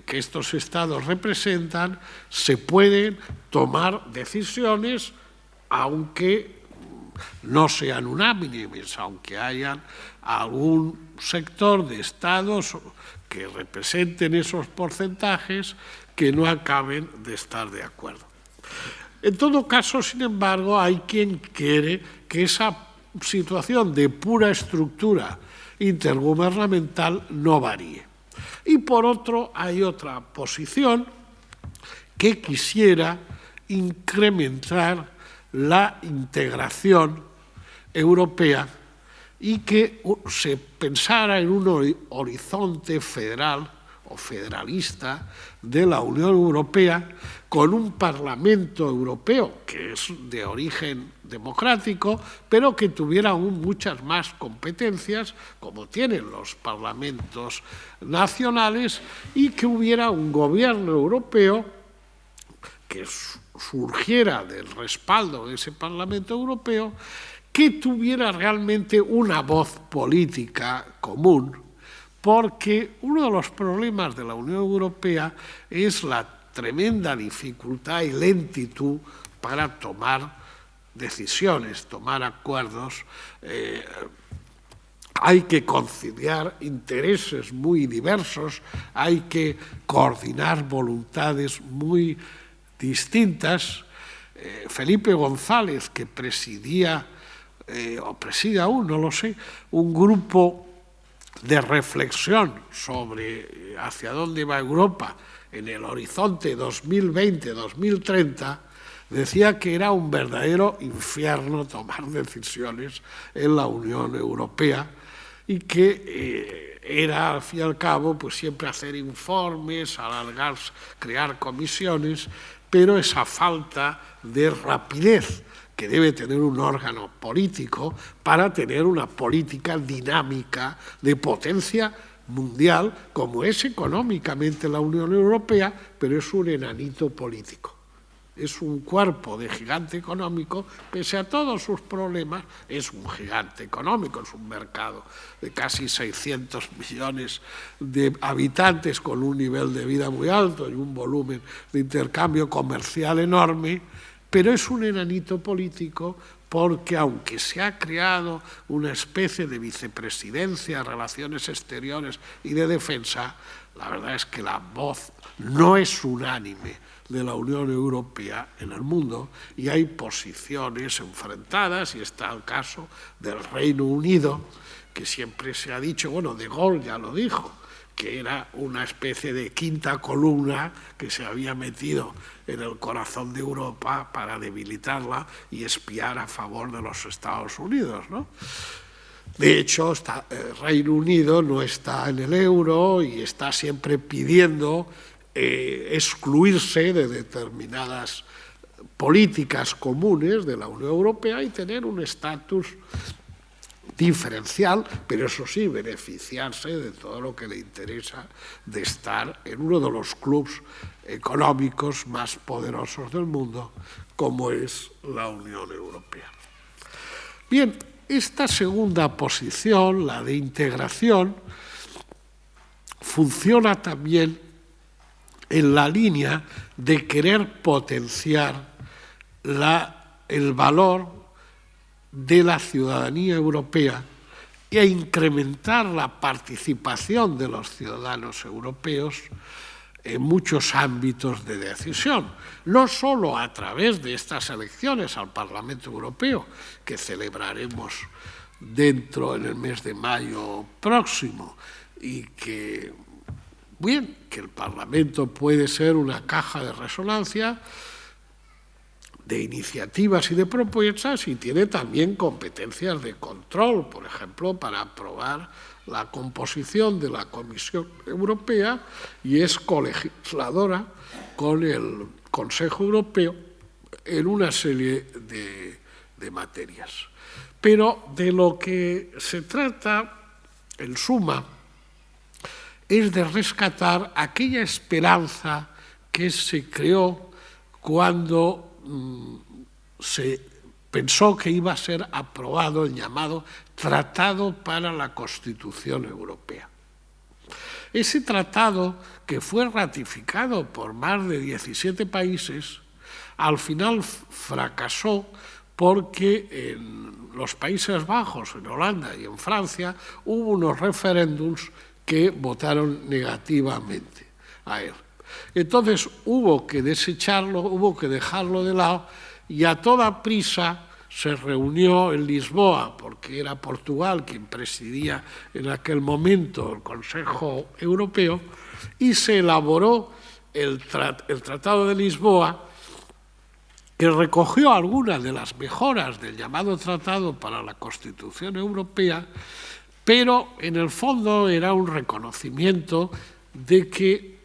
que estos estados representan, se pueden tomar decisiones aunque no sean unánimes, aunque hayan algún sector de estados que representen esos porcentajes que no acaben de estar de acuerdo. En todo caso, sin embargo, hay quien quiere que esa situación de pura estructura intergubernamental no varíe. Y por otro, hay otra posición que quisiera incrementar la integración europea y que se pensara en un horizonte federal o federalista de la Unión Europea con un Parlamento Europeo que es de origen democrático, pero que tuviera aún muchas más competencias, como tienen los parlamentos nacionales, y que hubiera un gobierno europeo que surgiera del respaldo de ese Parlamento Europeo, que tuviera realmente una voz política común, porque uno de los problemas de la Unión Europea es la tremenda dificultad y lentitud para tomar decisiones, tomar acuerdos. Hay que conciliar intereses muy diversos, hay que coordinar voluntades muy distintas. Felipe González, que presidía, o preside aún, no lo sé, un grupo de reflexión sobre hacia dónde va Europa en el horizonte 2020-2030, decía que era un verdadero infierno tomar decisiones en la Unión Europea y que era, al fin y al cabo, pues siempre hacer informes, alargar, crear comisiones, pero esa falta de rapidez que debe tener un órgano político para tener una política dinámica de potencia mundial, como es económicamente la Unión Europea, pero es un enanito político. Es un cuerpo de gigante económico, pese a todos sus problemas, es un gigante económico, es un mercado de casi 600 millones de habitantes con un nivel de vida muy alto y un volumen de intercambio comercial enorme, pero es un enanito político porque aunque se ha creado una especie de vicepresidencia, relaciones exteriores y de defensa, la verdad es que la voz no es unánime de la Unión Europea en el mundo y hay posiciones enfrentadas, y está el caso del Reino Unido, que siempre se ha dicho, bueno, De Gaulle ya lo dijo, que era una especie de quinta columna que se había metido en el corazón de Europa para debilitarla y espiar a favor de los Estados Unidos, ¿no? De hecho, el Reino Unido no está en el euro y está siempre pidiendo excluirse de determinadas políticas comunes de la Unión Europea y tener un estatus diferencial, pero eso sí, beneficiarse de todo lo que le interesa de estar en uno de los clubes económicos más poderosos del mundo, como es la Unión Europea. Bien, esta segunda posición, la de integración, funciona también en la línea de querer potenciar el valor de la ciudadanía europea e incrementar la participación de los ciudadanos europeos en muchos ámbitos de decisión, no solo a través de estas elecciones al Parlamento Europeo, que celebraremos en el mes de mayo próximo, y que el Parlamento puede ser una caja de resonancia de iniciativas y de propuestas, y tiene también competencias de control, por ejemplo, para aprobar la composición de la Comisión Europea, y es colegisladora con el Consejo Europeo en una serie de materias. Pero de lo que se trata, en suma, es de rescatar aquella esperanza que se creó cuando se pensó que iba a ser aprobado el llamado Tratado para la Constitución Europea. Ese tratado, que fue ratificado por más de 17 países, al final fracasó porque en los Países Bajos, en Holanda y en Francia, hubo unos referéndums que votaron negativamente a él. Entonces hubo que desecharlo, hubo que dejarlo de lado, y a toda prisa se reunió en Lisboa, porque era Portugal quien presidía en aquel momento el Consejo Europeo, y se elaboró el Tratado de Lisboa, que recogió algunas de las mejoras del llamado Tratado para la Constitución Europea, pero en el fondo era un reconocimiento de que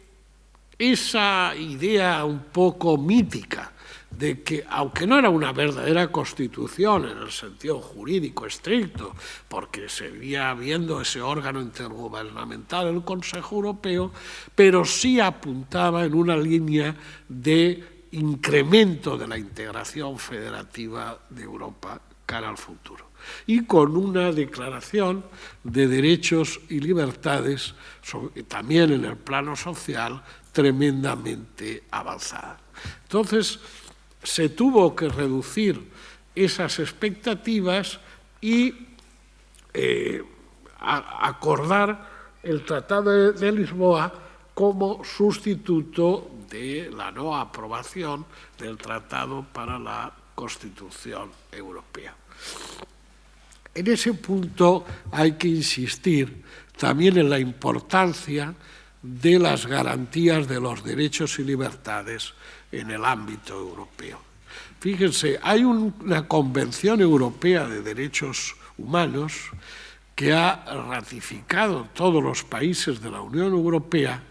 esa idea un poco mítica de que, aunque no era una verdadera constitución en el sentido jurídico estricto, porque seguía habiendo ese órgano intergubernamental, el Consejo Europeo, pero sí apuntaba en una línea de incremento de la integración federativa de Europa cara al futuro, y con una declaración de derechos y libertades, también en el plano social, tremendamente avanzada. Entonces, se tuvo que reducir esas expectativas y acordar el Tratado de Lisboa como sustituto de la no aprobación del Tratado para la Constitución Europea. En ese punto hay que insistir también en la importancia de las garantías de los derechos y libertades en el ámbito europeo. Fíjense, hay una Convención Europea de Derechos Humanos que ha ratificado todos los países de la Unión Europea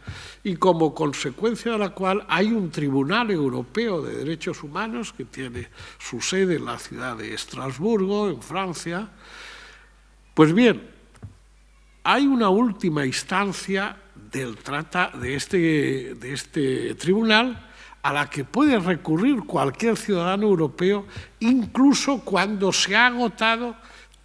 y como consecuencia de la cual hay un Tribunal Europeo de Derechos Humanos que tiene su sede en la ciudad de Estrasburgo, en Francia. Pues bien, hay una última instancia de este tribunal a la que puede recurrir cualquier ciudadano europeo, incluso cuando se ha agotado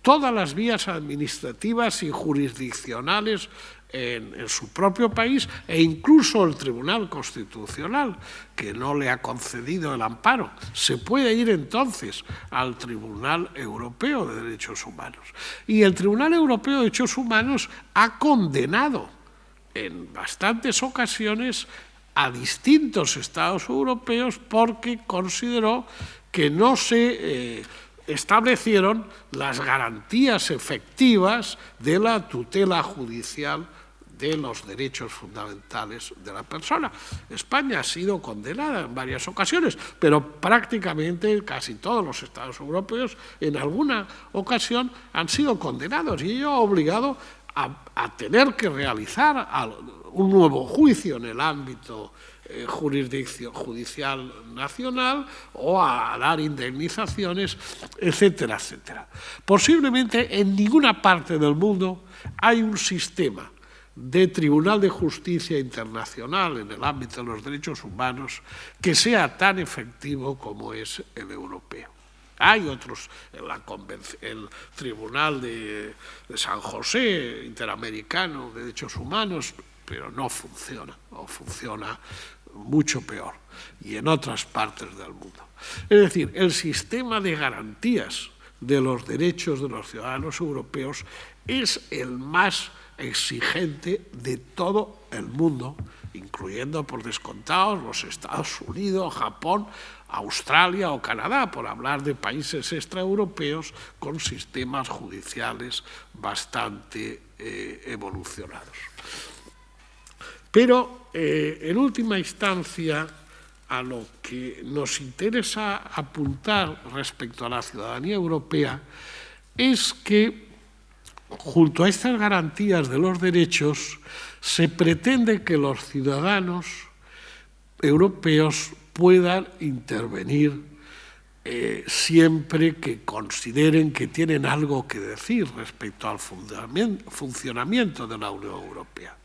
todas las vías administrativas y jurisdiccionales en su propio país, e incluso el Tribunal Constitucional, que no le ha concedido el amparo. Se puede ir entonces al Tribunal Europeo de Derechos Humanos. Y el Tribunal Europeo de Derechos Humanos ha condenado en bastantes ocasiones a distintos Estados europeos porque consideró que no se establecieron las garantías efectivas de la tutela judicial de los derechos fundamentales de la persona. España ha sido condenada en varias ocasiones, pero prácticamente casi todos los Estados europeos en alguna ocasión han sido condenados y ello ha obligado a tener que realizar un nuevo juicio en el ámbito judicial nacional o a dar indemnizaciones, etcétera, etcétera. Posiblemente en ninguna parte del mundo hay un sistema de Tribunal de Justicia Internacional en el ámbito de los derechos humanos que sea tan efectivo como es el europeo. Hay otros, el Tribunal de San José Interamericano de Derechos Humanos, pero no funciona, o funciona mucho peor, y en otras partes del mundo. Es decir, el sistema de garantías de los derechos de los ciudadanos europeos es el más exigente de todo el mundo, incluyendo por descontados los Estados Unidos, Japón, Australia o Canadá, por hablar de países extraeuropeos con sistemas judiciales bastante evolucionados. Pero, en última instancia, a lo que nos interesa apuntar respecto a la ciudadanía europea es que, junto a estas garantías de los derechos, se pretende que los ciudadanos europeos puedan intervenir siempre que consideren que tienen algo que decir respecto al funcionamiento de la Unión Europea.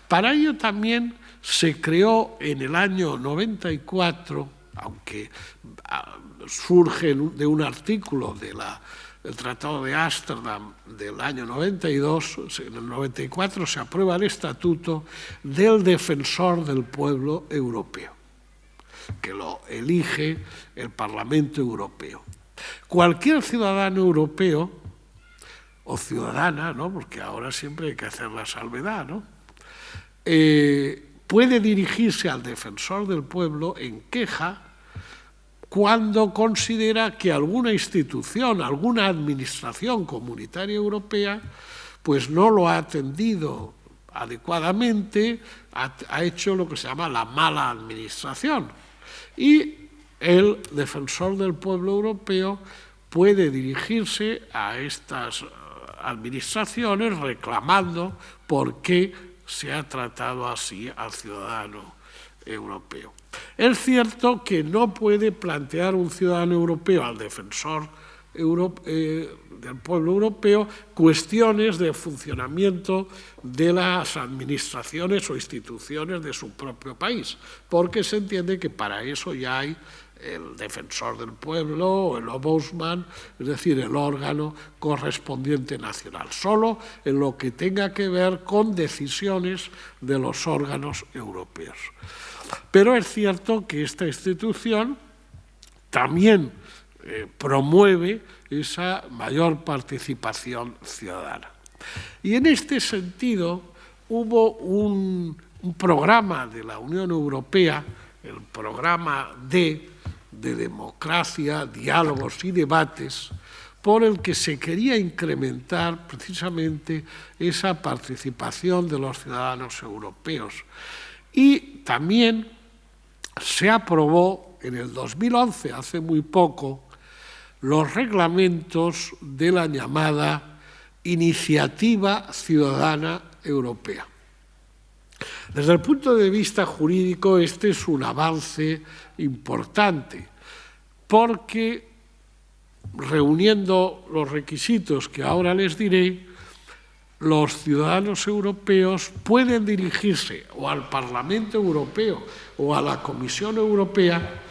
Para ello también se creó en el año 94, aunque surge de un artículo del Tratado de Ámsterdam del año 92, en el 94 se aprueba el Estatuto del Defensor del Pueblo Europeo, que lo elige el Parlamento Europeo. Cualquier ciudadano europeo, o ciudadana, ¿no?, porque ahora siempre hay que hacer la salvedad, ¿no?, puede dirigirse al Defensor del Pueblo en queja cuando considera que alguna institución, alguna administración comunitaria europea, pues no lo ha atendido adecuadamente, ha hecho lo que se llama la mala administración. Y el Defensor del Pueblo Europeo puede dirigirse a estas administraciones reclamando por qué se ha tratado así al ciudadano europeo. Es cierto que no puede plantear un ciudadano europeo al Defensor del Pueblo Europeo cuestiones de funcionamiento de las administraciones o instituciones de su propio país, porque se entiende que para eso ya hay el Defensor del Pueblo o el Ombudsman, es decir, el órgano correspondiente nacional, solo en lo que tenga que ver con decisiones de los órganos europeos. Pero es cierto que esta institución también promueve esa mayor participación ciudadana. Y en este sentido hubo un un programa de la Unión Europea, el programa D, de democracia, diálogos y debates, por el que se quería incrementar precisamente esa participación de los ciudadanos europeos. Y también se aprobó en el 2011, hace muy poco, los reglamentos de la llamada Iniciativa Ciudadana Europea. Desde el punto de vista jurídico, este es un avance importante, porque reuniendo los requisitos que ahora les diré, los ciudadanos europeos pueden dirigirse o al Parlamento Europeo o a la Comisión Europea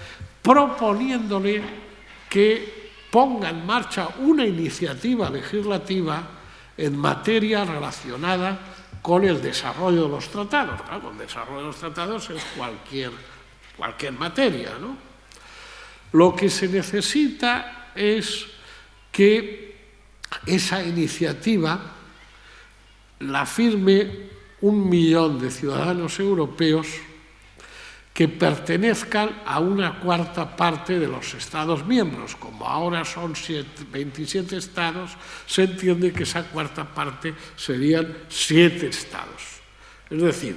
proponiéndole que ponga en marcha una iniciativa legislativa en materia relacionada con el desarrollo de los tratados. Claro, el desarrollo de los tratados es cualquier materia, ¿no? Lo que se necesita es que esa iniciativa la firme 1 millón de ciudadanos europeos que pertenezcan a una cuarta parte de los Estados miembros. Como ahora son 27 Estados, se entiende que esa cuarta parte serían 7 Estados. Es decir,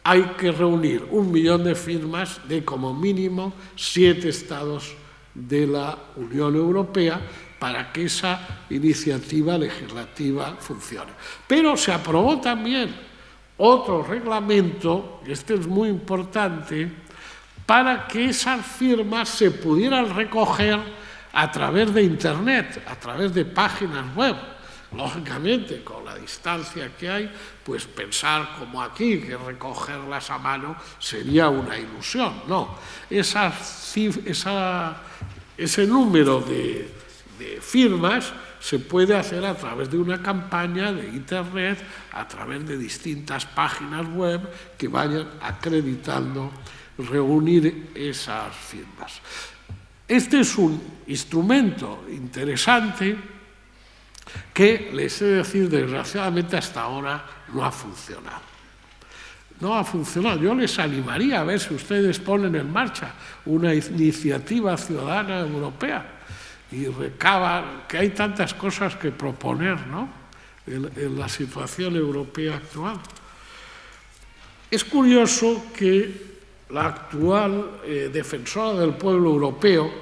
hay que reunir 1 millón de firmas de como mínimo 7 Estados de la Unión Europea para que esa iniciativa legislativa funcione. Pero se aprobó también otro reglamento, y este es muy importante, para que esas firmas se pudieran recoger a través de Internet, a través de páginas web. Lógicamente, con la distancia que hay, pues pensar como aquí, que recogerlas a mano sería una ilusión. No, ese número de firmas se puede hacer a través de una campaña de Internet, a través de distintas páginas web que vayan acreditando reunir esas firmas. Este es un instrumento interesante que, les he de decir, desgraciadamente hasta ahora no ha funcionado. No ha funcionado. Yo les animaría a ver si ustedes ponen en marcha una iniciativa ciudadana europea y recaban, que hay tantas cosas que proponer, ¿no?, en la situación europea actual. Es curioso que la actual defensora del pueblo europeo,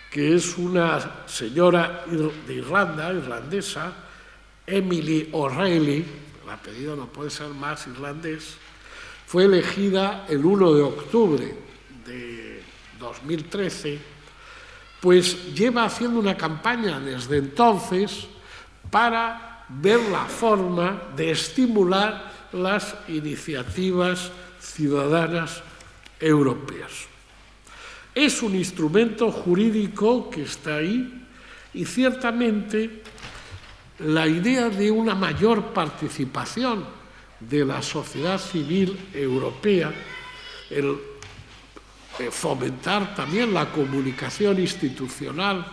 que es una señora de Irlanda, irlandesa, Emily O'Reilly, el apellido no puede ser más irlandés, fue elegida el 1 de octubre de 2013, pues lleva haciendo una campaña desde entonces para ver la forma de estimular las iniciativas ciudadanas europeas. Es un instrumento jurídico que está ahí y ciertamente la idea de una mayor participación de la sociedad civil europea, el fomentar también la comunicación institucional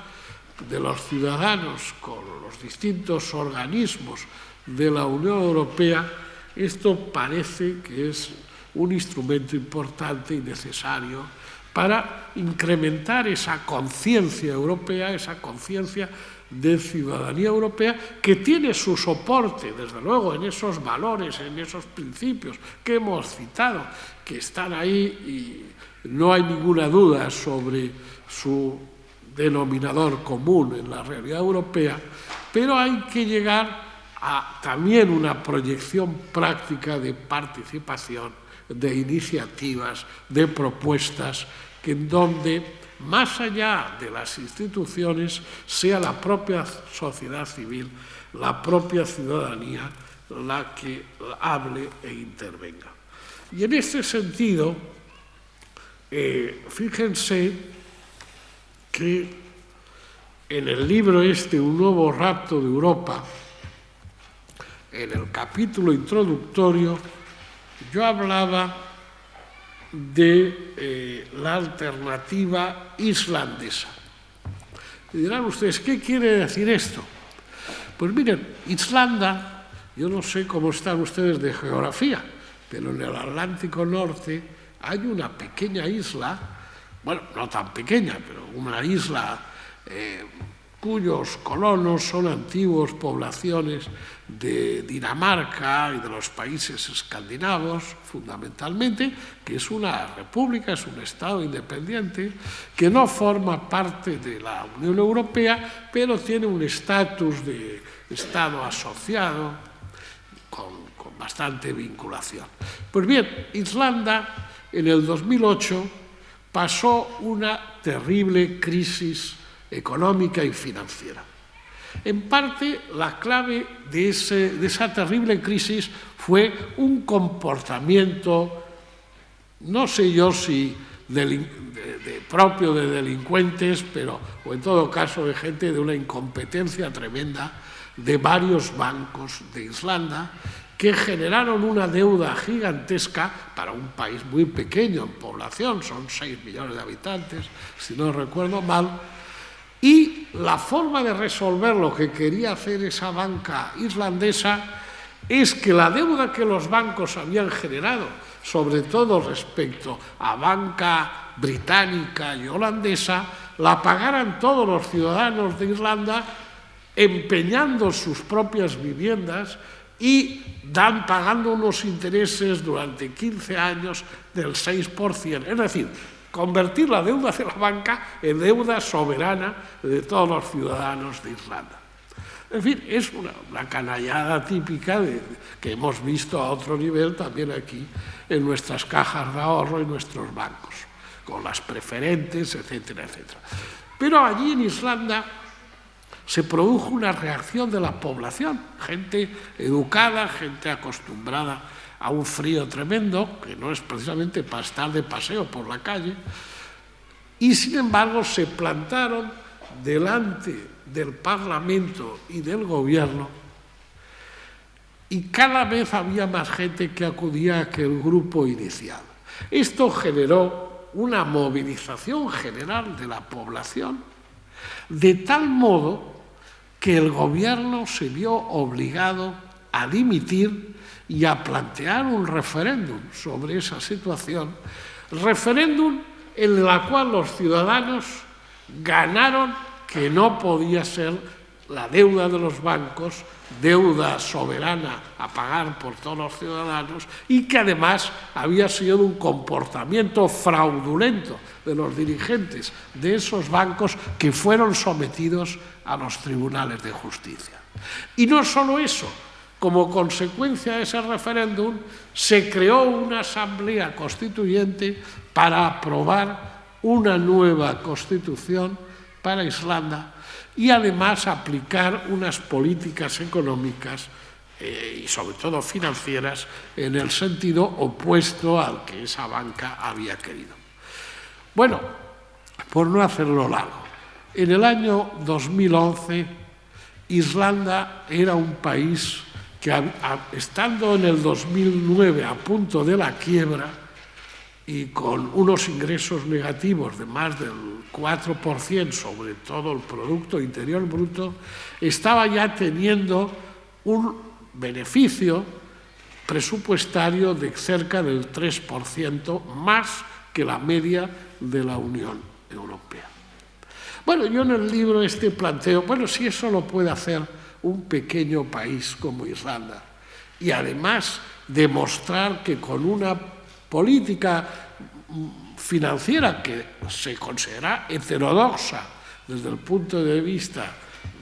de los ciudadanos con los distintos organismos de la Unión Europea, esto parece que es un instrumento importante y necesario para incrementar esa conciencia europea, esa conciencia de ciudadanía europea, que tiene su soporte, desde luego, en esos valores, en esos principios que hemos citado, que están ahí y no hay ninguna duda sobre su denominador común en la realidad europea, pero hay que llegar a también una proyección práctica de participación, de iniciativas, de propuestas, que en donde, más allá de las instituciones, sea la propia sociedad civil, la propia ciudadanía, la que hable e intervenga. Y en este sentido, fíjense que en el libro Un nuevo rapto de Europa, en el capítulo introductorio, yo hablaba de la alternativa islandesa. Y dirán ustedes, ¿qué quiere decir esto? Pues miren, Islanda, yo no sé cómo están ustedes de geografía, pero en el Atlántico Norte hay una pequeña isla, bueno, no tan pequeña, pero una isla cuyos colonos son antiguas poblaciones de Dinamarca y de los países escandinavos, fundamentalmente, que es una república, es un Estado independiente, que no forma parte de la Unión Europea, pero tiene un estatus de Estado asociado con bastante vinculación. Pues bien, Islanda en el 2008 pasó una terrible crisis económica y financiera. En parte, la clave de esa terrible crisis fue un comportamiento, no sé yo si propio de delincuentes, o en todo caso de gente de una incompetencia tremenda de varios bancos de Islanda, que generaron una deuda gigantesca para un país muy pequeño en población, son 6 millones de habitantes, si no recuerdo mal. Y la forma de resolver lo que quería hacer esa banca islandesa es que la deuda que los bancos habían generado, sobre todo respecto a banca británica y holandesa, la pagaran todos los ciudadanos de Irlanda empeñando sus propias viviendas y pagando unos intereses durante 15 años del 6%. Es decir, convertir la deuda de la banca en deuda soberana de todos los ciudadanos de Irlanda. En fin, es una canallada típica que hemos visto a otro nivel también aquí en nuestras cajas de ahorro y nuestros bancos, con las preferentes, etcétera, etcétera. Pero allí en Islanda se produjo una reacción de la población, gente educada, gente acostumbrada a un frío tremendo, que no es precisamente para estar de paseo por la calle, y sin embargo se plantaron delante del Parlamento y del Gobierno, y cada vez había más gente que acudía a aquel grupo inicial. Esto generó una movilización general de la población, de tal modo que el Gobierno se vio obligado a dimitir y a plantear un referéndum sobre esa situación, referéndum en el cual los ciudadanos ganaron que no podía ser la deuda de los bancos, deuda soberana a pagar por todos los ciudadanos, y que además había sido un comportamiento fraudulento de los dirigentes de esos bancos que fueron sometidos a los tribunales de justicia. Y no solo eso, como consecuencia de ese referéndum se creó una asamblea constituyente para aprobar una nueva constitución para Islanda y además aplicar unas políticas económicas y sobre todo financieras en el sentido opuesto al que esa banca había querido. Bueno, por no hacerlo largo, en el año 2011 Islanda era un país que, estando en el 2009 a punto de la quiebra y con unos ingresos negativos de más del 4% sobre todo el Producto Interior Bruto, estaba ya teniendo un beneficio presupuestario de cerca del 3% más que la media de la Unión Europea. Bueno, yo en el libro planteo, bueno, si eso lo puede hacer un pequeño país como Islanda, y además demostrar que con una política financiera que se considera heterodoxa desde el punto de vista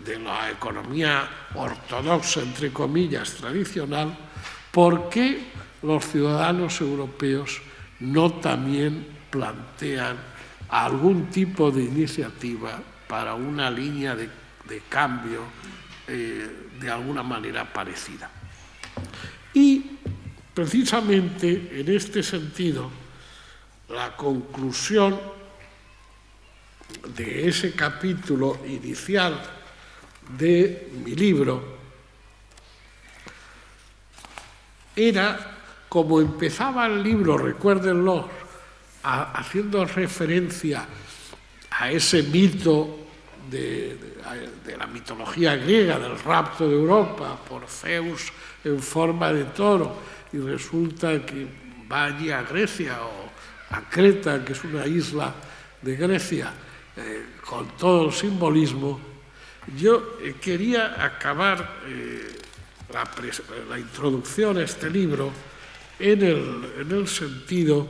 de la economía ortodoxa, entre comillas, tradicional, ¿por qué los ciudadanos europeos no también plantean algún tipo de iniciativa para una línea de cambio de alguna manera parecida? Y precisamente en este sentido, la conclusión de ese capítulo inicial de mi libro era, como empezaba el libro, recuérdenlo, haciendo referencia a ese mito de la mitología griega del rapto de Europa por Zeus en forma de toro y resulta que va allí a Grecia o a Creta, que es una isla de Grecia, con todo el simbolismo. Yo quería acabar la introducción a este libro en el sentido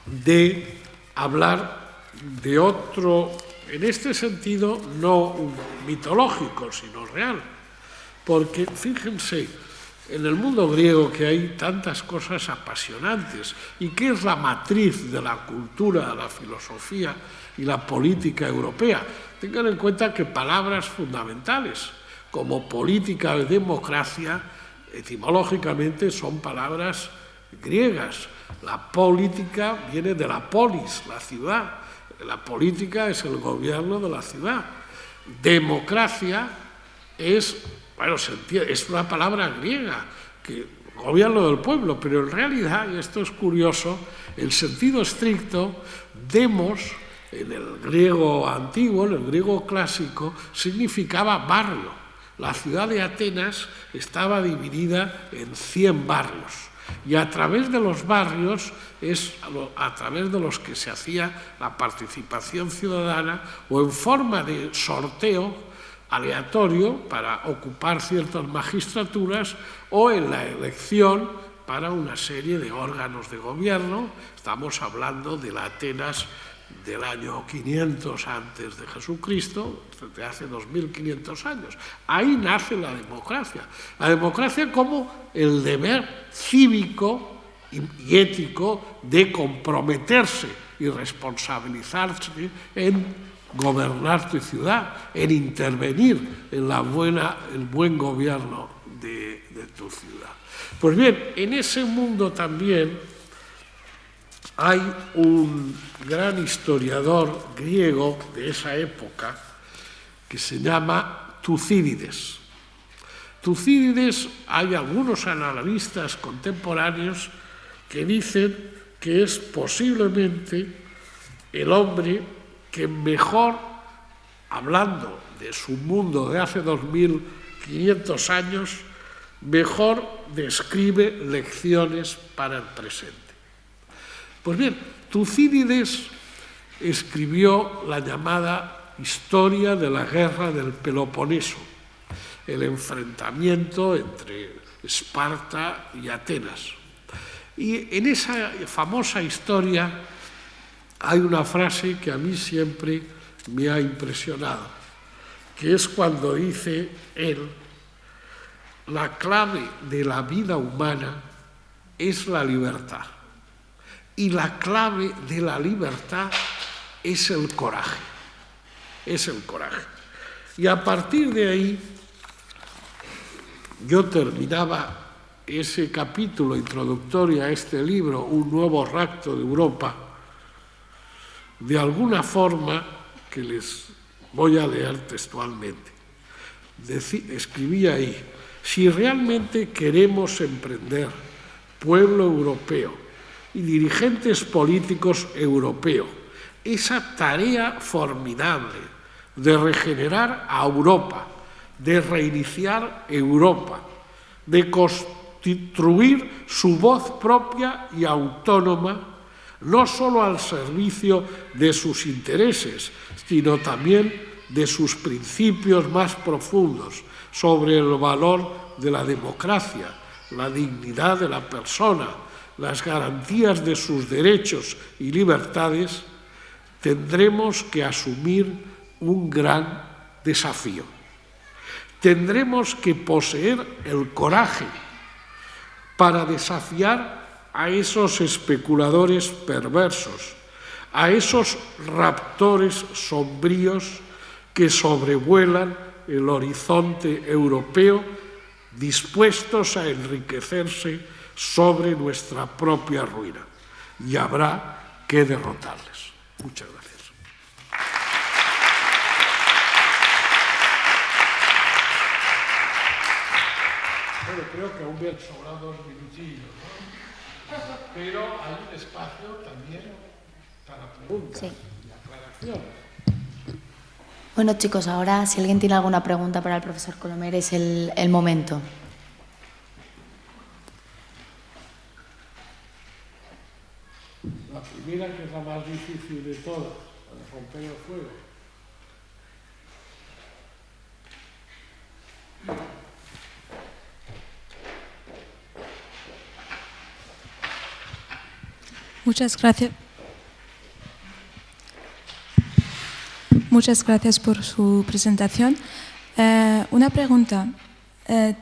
de hablar de otro, en este sentido no mitológico, sino real. Porque fíjense, en el mundo griego que hay tantas cosas apasionantes y que es la matriz de la cultura, la filosofía y la política europea. Tengan en cuenta que palabras fundamentales como política y democracia etimológicamente son palabras griegas. La política viene de la polis, la ciudad. La política es el gobierno de la ciudad. Democracia es una palabra griega, que gobierno del pueblo, pero en realidad, y esto es curioso, el sentido estricto, demos, en el griego antiguo, en el griego clásico, significaba barrio. La ciudad de Atenas estaba dividida en 100 barrios y a través de los barrios es a través de los que se hacía la participación ciudadana o en forma de sorteo aleatorio para ocupar ciertas magistraturas o en la elección para una serie de órganos de gobierno. Estamos hablando de la Atenas del año 500 antes de Jesucristo, de hace 2500 años. Ahí nace la democracia. La democracia como el deber cívico y ético de comprometerse y responsabilizarse en gobernar tu ciudad, en intervenir en el buen gobierno de tu ciudad. Pues bien, en ese mundo también hay un gran historiador griego de esa época que se llama Tucídides. Tucídides, hay algunos analistas contemporáneos que dicen que es posiblemente el hombre que mejor, hablando de su mundo de hace 2500 años, mejor describe lecciones para el presente. Pues bien, Tucídides escribió la llamada Historia de la Guerra del Peloponeso, el enfrentamiento entre Esparta y Atenas. Y en esa famosa historia hay una frase que a mí siempre me ha impresionado, que es cuando dice él: la clave de la vida humana es la libertad. Y la clave de la libertad es el coraje. Es el coraje. Y a partir de ahí, yo terminaba ese capítulo introductorio a este libro, Un nuevo rapto de Europa, de alguna forma que les voy a leer textualmente. Escribía ahí: si realmente queremos emprender, pueblo europeo y dirigentes políticos europeos, esa tarea formidable de regenerar a Europa, de reiniciar Europa, de constituir su voz propia y autónoma, no solo al servicio de sus intereses, sino también de sus principios más profundos sobre el valor de la democracia, la dignidad de la persona, las garantías de sus derechos y libertades, tendremos que asumir un gran desafío. Tendremos que poseer el coraje para desafiar a esos especuladores perversos, a esos raptores sombríos que sobrevuelan el horizonte europeo, dispuestos a enriquecerse sobre nuestra propia ruina, y habrá que derrotarles. Muchas gracias. Bueno, creo que aún me han sobrado 2 minutillos, ¿no? Pero hay un espacio también para preguntas y aclaraciones. Bueno, chicos, ahora si alguien tiene alguna pregunta para el profesor Colomer es el momento. primera, que es la más difícil de todas, romper el fuego. Muchas gracias. Muchas gracias por su presentación. Una pregunta.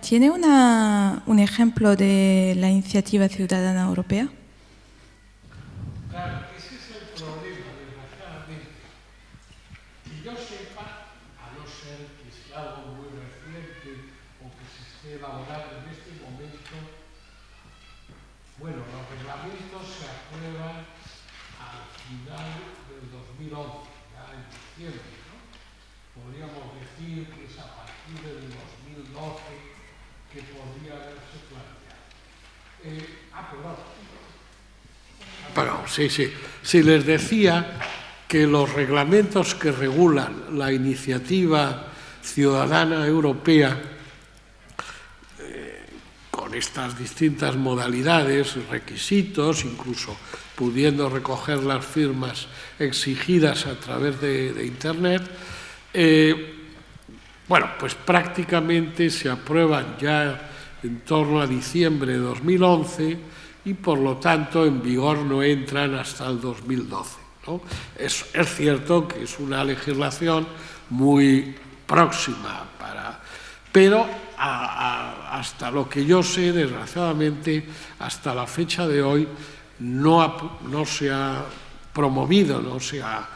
¿Tiene un ejemplo de la iniciativa ciudadana europea? Claro, ese es el problema, desgraciadamente. Que yo sepa, a no ser que sea algo muy reciente o que se esté elaborando en este momento, bueno, los reglamentos se aprueban al final del 2011, ya en diciembre, ¿no? Podríamos decir que es a partir del 2012 que podría haberse planteado. Perdón, sí. Sí, les decía que los reglamentos que regulan la iniciativa ciudadana europea, con estas distintas modalidades, requisitos, incluso pudiendo recoger las firmas exigidas a través de Internet, bueno, pues prácticamente se aprueban ya en torno a diciembre de 2011 y por lo tanto en vigor no entran hasta el 2012, ¿no? Es cierto que es una legislación muy próxima, pero hasta lo que yo sé, desgraciadamente, hasta la fecha de hoy no se ha promovido, no se ha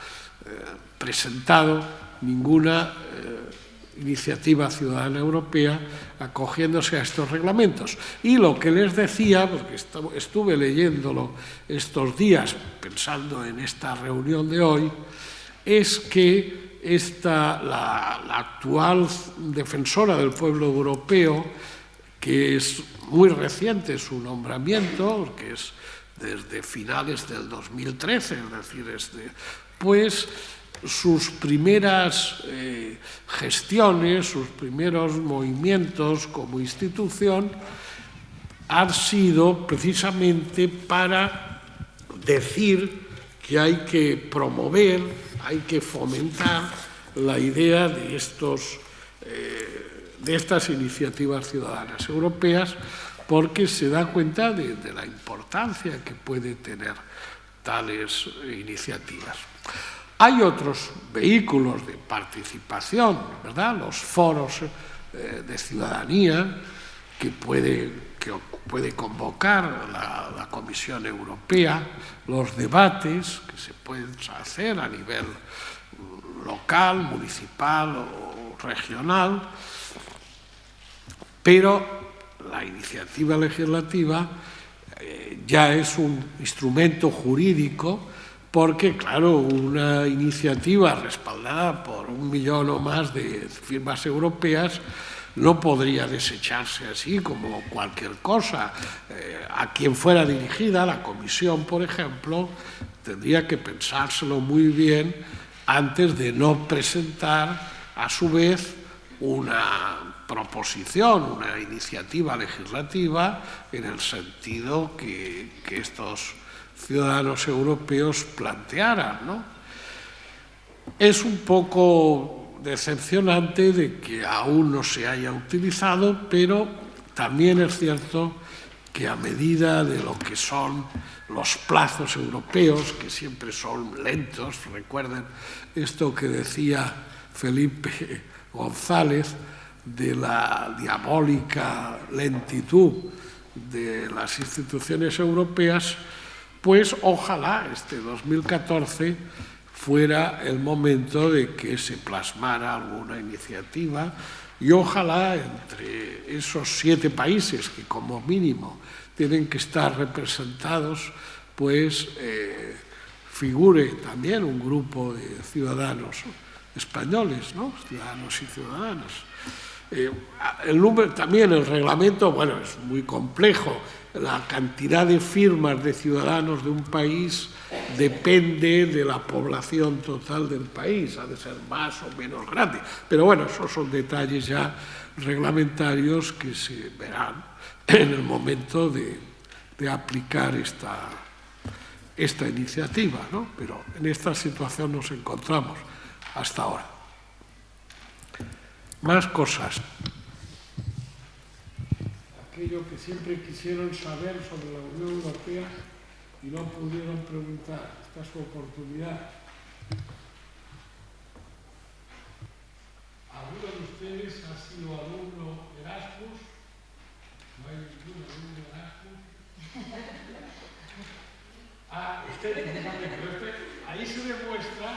presentado ninguna iniciativa ciudadana europea acogiéndose a estos reglamentos. Y lo que les decía, porque estuve leyéndolo estos días pensando en esta reunión de hoy, es que la actual defensora del pueblo europeo, que es muy reciente su nombramiento, que es desde finales del 2013, es decir, pues sus primeras gestiones, sus primeros movimientos como institución han sido precisamente para decir que hay que promover, hay que fomentar la idea de estas iniciativas ciudadanas europeas, porque se da cuenta de la importancia que puede tener tales iniciativas. Hay otros vehículos de participación, ¿verdad? Los foros de ciudadanía que puede convocar la Comisión Europea, los debates que se pueden hacer a nivel local, municipal o regional, pero la iniciativa legislativa ya es un instrumento jurídico, porque, claro, una iniciativa respaldada por 1 millón o más de firmas europeas no podría desecharse así como cualquier cosa. A quien fuera dirigida, la Comisión, por ejemplo, tendría que pensárselo muy bien antes de no presentar, a su vez, una proposición, una iniciativa legislativa en el sentido que estos ciudadanos europeos plantearan, ¿no? Es un poco decepcionante de que aún no se haya utilizado, pero también es cierto que a medida de lo que son los plazos europeos, que siempre son lentos, recuerden esto que decía Felipe González de la diabólica lentitud de las instituciones europeas, pues ojalá este 2014 fuera el momento de que se plasmara alguna iniciativa y ojalá entre esos 7 países que como mínimo tienen que estar representados, pues figure también un grupo de ciudadanos españoles, ¿no? Ciudadanos y ciudadanas. También el reglamento, bueno, es muy complejo. La cantidad de firmas de ciudadanos de un país depende de la población total del país, ha de ser más o menos grande. Pero bueno, esos son detalles ya reglamentarios que se verán en el momento de aplicar esta iniciativa, ¿no? Pero en esta situación nos encontramos hasta ahora. Más cosas. Aquello que siempre quisieron saber sobre la Unión Europea y no pudieron preguntar. Esta es su oportunidad. ¿Alguno de ustedes ha sido alumno Erasmus? ¿No hay ningún alumno Erasmus? Ahí se demuestra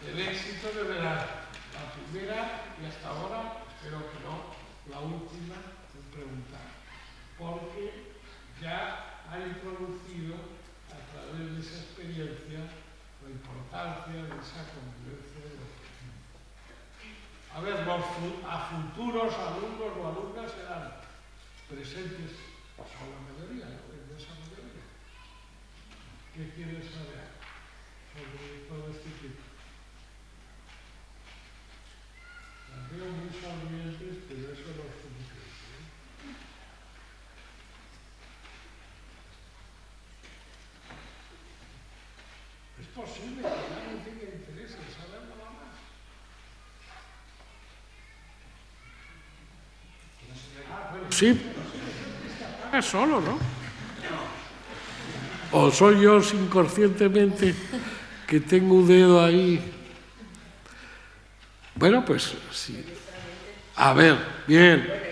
el éxito de Erasmus. La primera y hasta ahora, espero que no, la última en preguntar. Porque ya ha introducido a través de esa experiencia la importancia de esa convivencia de los pequeños. A ver, a futuros alumnos o alumnas serán presentes, son la mayoría, ¿no? De esa mayoría. ¿Qué quieren saber sobre todo este tipo? Las veo muy sonrientes, pero eso no es suficiente. Es posible que alguien tenga interés en saber nada más. Bueno, sí, es solo, ¿no? O soy yo inconscientemente que tengo un dedo ahí. Bueno, pues sí. A ver, bien.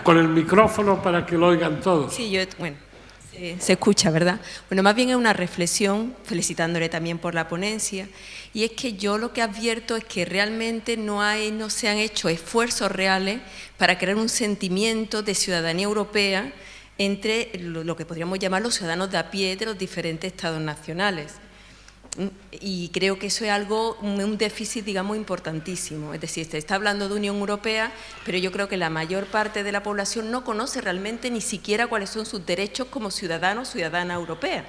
Con el micrófono para que lo oigan todos. Sí, bueno, se escucha, ¿verdad? Bueno, más bien es una reflexión, felicitándole también por la ponencia, y es que yo lo que advierto es que realmente no se han hecho esfuerzos reales para crear un sentimiento de ciudadanía europea entre lo que podríamos llamar los ciudadanos de a pie de los diferentes estados nacionales. Y creo que eso es un déficit, digamos, importantísimo. Es decir, se está hablando de Unión Europea, pero yo creo que la mayor parte de la población no conoce realmente ni siquiera cuáles son sus derechos como ciudadano o ciudadana europea.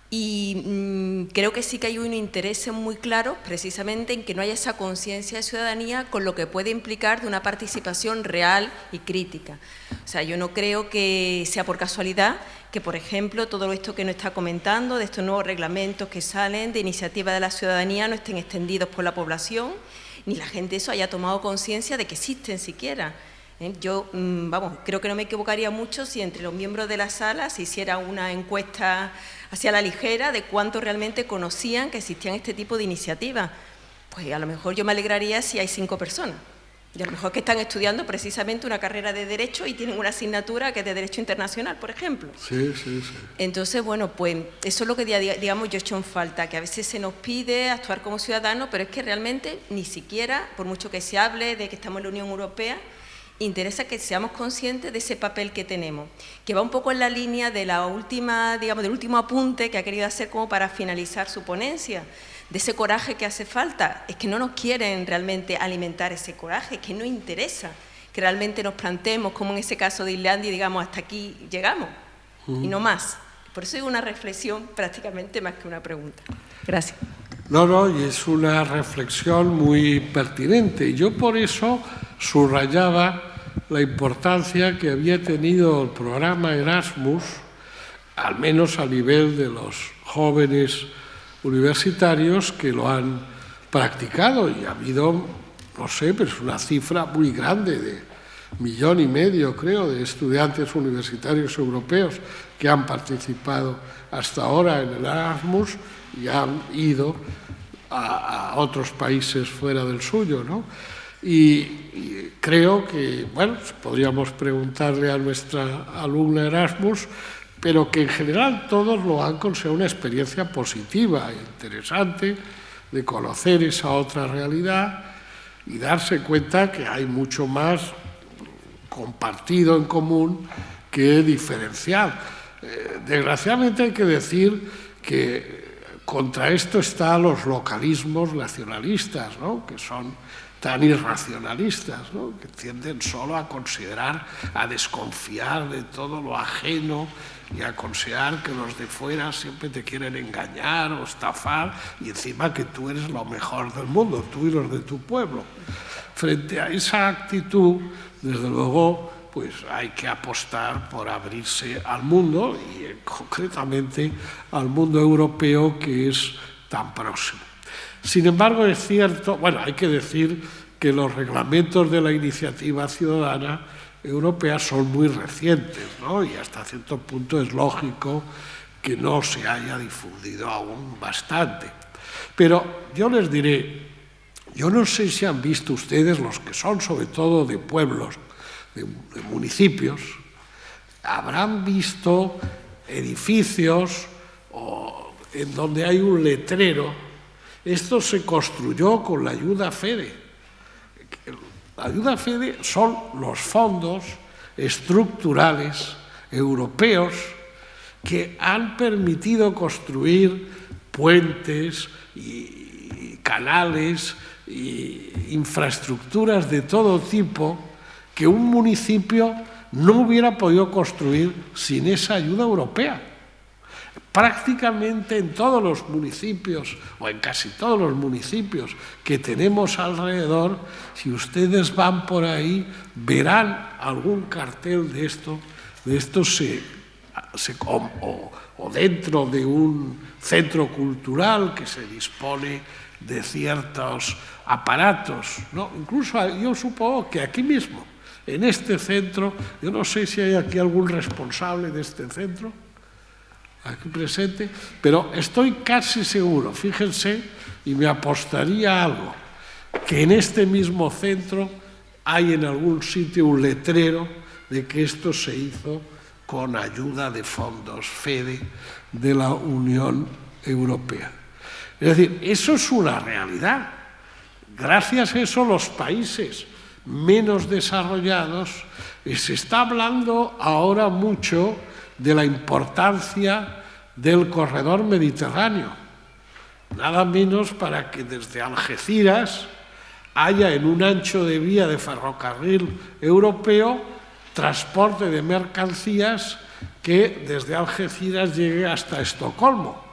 Y creo que sí que hay un interés muy claro precisamente en que no haya esa conciencia de ciudadanía con lo que puede implicar de una participación real y crítica. O sea, yo no creo que sea por casualidad que, por ejemplo, todo esto que nos está comentando, de estos nuevos reglamentos que salen de iniciativa de la ciudadanía, no estén extendidos por la población, ni la gente eso haya tomado conciencia de que existen siquiera. Yo, creo que no me equivocaría mucho si entre los miembros de la sala se hiciera una encuesta hacia la ligera de cuántos realmente conocían que existían este tipo de iniciativas. Pues a lo mejor yo me alegraría si hay 5 personas. Y a lo mejor que están estudiando precisamente una carrera de Derecho y tienen una asignatura que es de Derecho Internacional, por ejemplo. Sí, sí, sí. Entonces, bueno, pues eso es lo que, digamos, yo he hecho en falta, que a veces se nos pide actuar como ciudadanos, pero es que realmente ni siquiera, por mucho que se hable de que estamos en la Unión Europea, interesa que seamos conscientes de ese papel que tenemos, que va un poco en la línea de la última, digamos, del último apunte que ha querido hacer como para finalizar su ponencia, de ese coraje que hace falta. Es que no nos quieren realmente alimentar ese coraje, es que no interesa que realmente nos planteemos, como en ese caso de Islandia, y digamos, hasta aquí llegamos, y no más. Por eso es una reflexión prácticamente más que una pregunta. Gracias. No, y es una reflexión muy pertinente. Yo por eso subrayaba la importancia que había tenido el programa Erasmus, al menos a nivel de los jóvenes universitarios que lo han practicado, y ha habido, no sé, pero es una cifra muy grande de 1,5 millones, creo, de estudiantes universitarios europeos que han participado hasta ahora en el Erasmus y han ido a otros países fuera del suyo, ¿no? Y creo que, bueno, podríamos preguntarle a nuestra alumna Erasmus, pero que en general todos lo han considerado una experiencia positiva, interesante, de conocer esa otra realidad y darse cuenta que hay mucho más compartido en común que diferencial. Desgraciadamente hay que decir que contra esto están los localismos nacionalistas, ¿no? Que son tan irracionalistas, ¿no? Que tienden solo a considerar, a desconfiar de todo lo ajeno y a considerar que los de fuera siempre te quieren engañar o estafar y encima que tú eres lo mejor del mundo, tú y los de tu pueblo. Frente a esa actitud, desde luego, pues hay que apostar por abrirse al mundo y concretamente al mundo europeo, que es tan próximo. Sin embargo, es cierto, bueno, hay que decir que los reglamentos de la iniciativa ciudadana europea son muy recientes, ¿no? Y hasta cierto punto es lógico que no se haya difundido aún bastante. Pero yo les diré, yo no sé si han visto ustedes, los que son sobre todo de pueblos, de municipios, habrán visto edificios en donde hay un letrero. Esto se construyó con la ayuda FEDE. La ayuda FEDE son los fondos estructurales europeos que han permitido construir puentes y canales y infraestructuras de todo tipo que un municipio no hubiera podido construir sin esa ayuda europea. Prácticamente en todos los municipios, o en casi todos los municipios que tenemos alrededor, si ustedes van por ahí, verán algún cartel de esto o dentro de un centro cultural que se dispone de ciertos aparatos, ¿no? Incluso yo supongo que aquí mismo, en este centro, yo no sé si hay aquí algún responsable de este centro, aquí presente, pero estoy casi seguro, fíjense, y me apostaría algo, que en este mismo centro hay en algún sitio un letrero de que esto se hizo con ayuda de fondos FEDE de la Unión Europea. Es decir, eso es una realidad. Gracias a eso los países menos desarrollados, se está hablando ahora mucho de la importancia del corredor mediterráneo, nada menos para que desde Algeciras haya en un ancho de vía de ferrocarril europeo transporte de mercancías que desde Algeciras llegue hasta Estocolmo.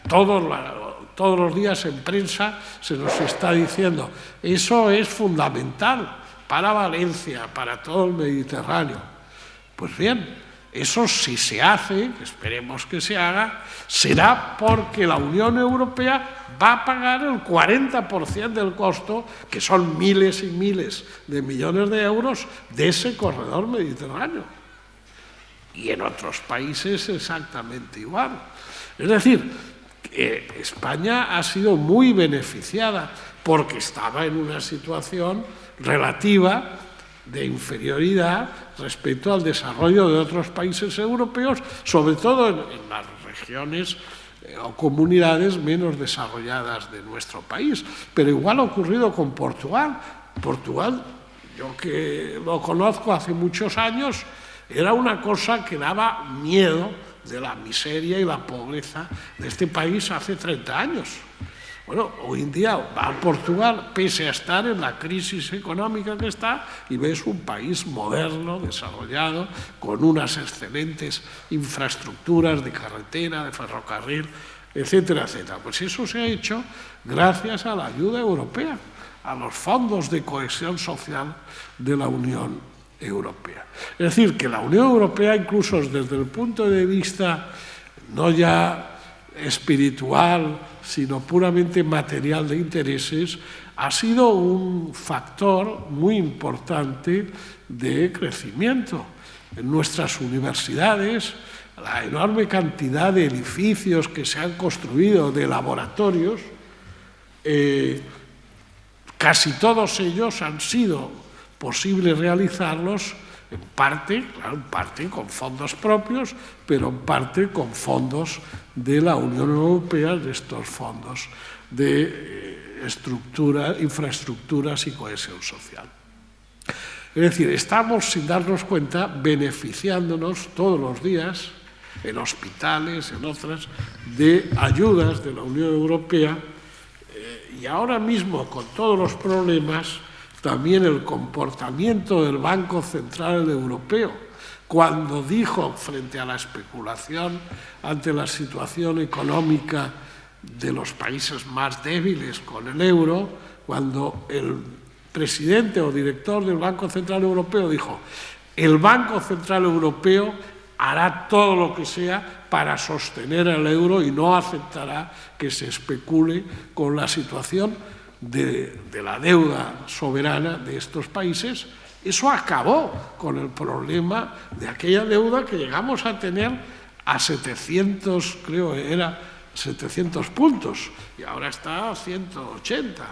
Todos los días en prensa se nos está diciendo, eso es fundamental para Valencia, para todo el Mediterráneo. Pues bien, eso si se hace, que esperemos que se haga, será porque la Unión Europea va a pagar el 40% del costo, que son miles y miles de millones de euros, de ese corredor mediterráneo. Y en otros países exactamente igual. Es decir, España ha sido muy beneficiada porque estaba en una situación relativa de inferioridad respecto al desarrollo de otros países europeos, sobre todo en las regiones o comunidades menos desarrolladas de nuestro país. Pero igual ha ocurrido con Portugal. Portugal, yo que lo conozco hace muchos años, era una cosa que daba miedo de la miseria y la pobreza de este país hace 30 años. Bueno, hoy en día va a Portugal, pese a estar en la crisis económica que está, y ves un país moderno, desarrollado, con unas excelentes infraestructuras de carretera, de ferrocarril, etcétera, etcétera. Pues eso se ha hecho gracias a la ayuda europea, a los fondos de cohesión social de la Unión Europea. Es decir, que la Unión Europea, incluso desde el punto de vista no ya espiritual, sino puramente material de intereses, ha sido un factor muy importante de crecimiento. En nuestras universidades, la enorme cantidad de edificios que se han construido, de laboratorios, casi todos ellos han sido posibles realizarlos en parte, claro, en parte con fondos propios, pero en parte con fondos de la Unión Europea, de estos fondos de infraestructuras y cohesión social. Es decir, estamos, sin darnos cuenta, beneficiándonos todos los días, en hospitales, en otras, de ayudas de la Unión Europea, y ahora mismo, con todos los problemas, también el comportamiento del Banco Central Europeo, cuando dijo frente a la especulación ante la situación económica de los países más débiles con el euro, cuando el presidente o director del Banco Central Europeo dijo: el Banco Central Europeo hará todo lo que sea para sostener el euro y no aceptará que se especule con la situación de la deuda soberana de estos países. Eso acabó con el problema de aquella deuda que llegamos a tener a 700, creo que era 700 puntos, y ahora está a 180.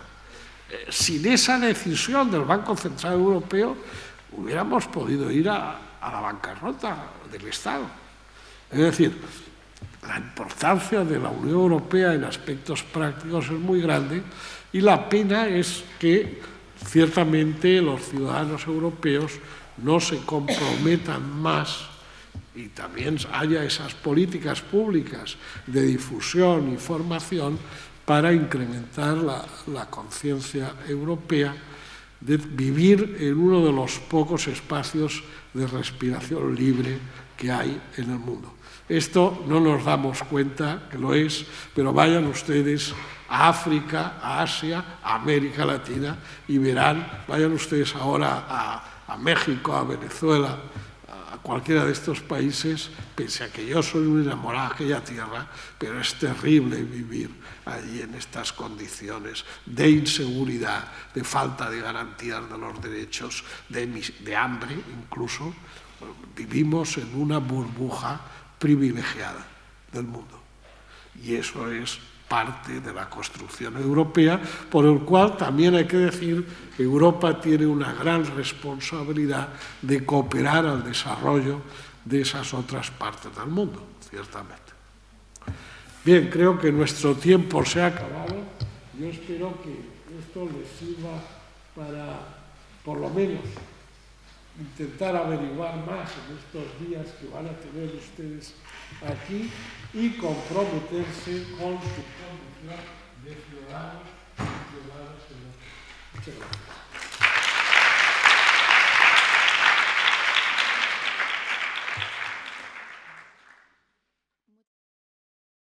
Sin esa decisión del Banco Central Europeo hubiéramos podido ir a la bancarrota del Estado. Es decir, la importancia de la Unión Europea en aspectos prácticos es muy grande, y la pena es que ciertamente los ciudadanos europeos no se comprometan más y también haya esas políticas públicas de difusión y formación para incrementar la conciencia europea de vivir en uno de los pocos espacios de respiración libre que hay en el mundo. Esto no nos damos cuenta que lo es, pero vayan ustedes a África, a Asia, a América Latina y verán, vayan ustedes ahora a México, a Venezuela, a cualquiera de estos países, pese a que yo soy un enamorado de aquella tierra, pero es terrible vivir allí en estas condiciones de inseguridad, de falta de garantías de los derechos, de hambre incluso. Vivimos en una burbuja privilegiada del mundo. Y eso es parte de la construcción europea, por el cual también hay que decir que Europa tiene una gran responsabilidad de cooperar al desarrollo de esas otras partes del mundo, ciertamente. Bien, creo que nuestro tiempo se ha acabado. Yo espero que esto les sirva para, por lo menos, intentar averiguar más en estos días que van a tener ustedes aquí y comprometerse con su condición de ciudadanos y ciudadanas. Muchas gracias.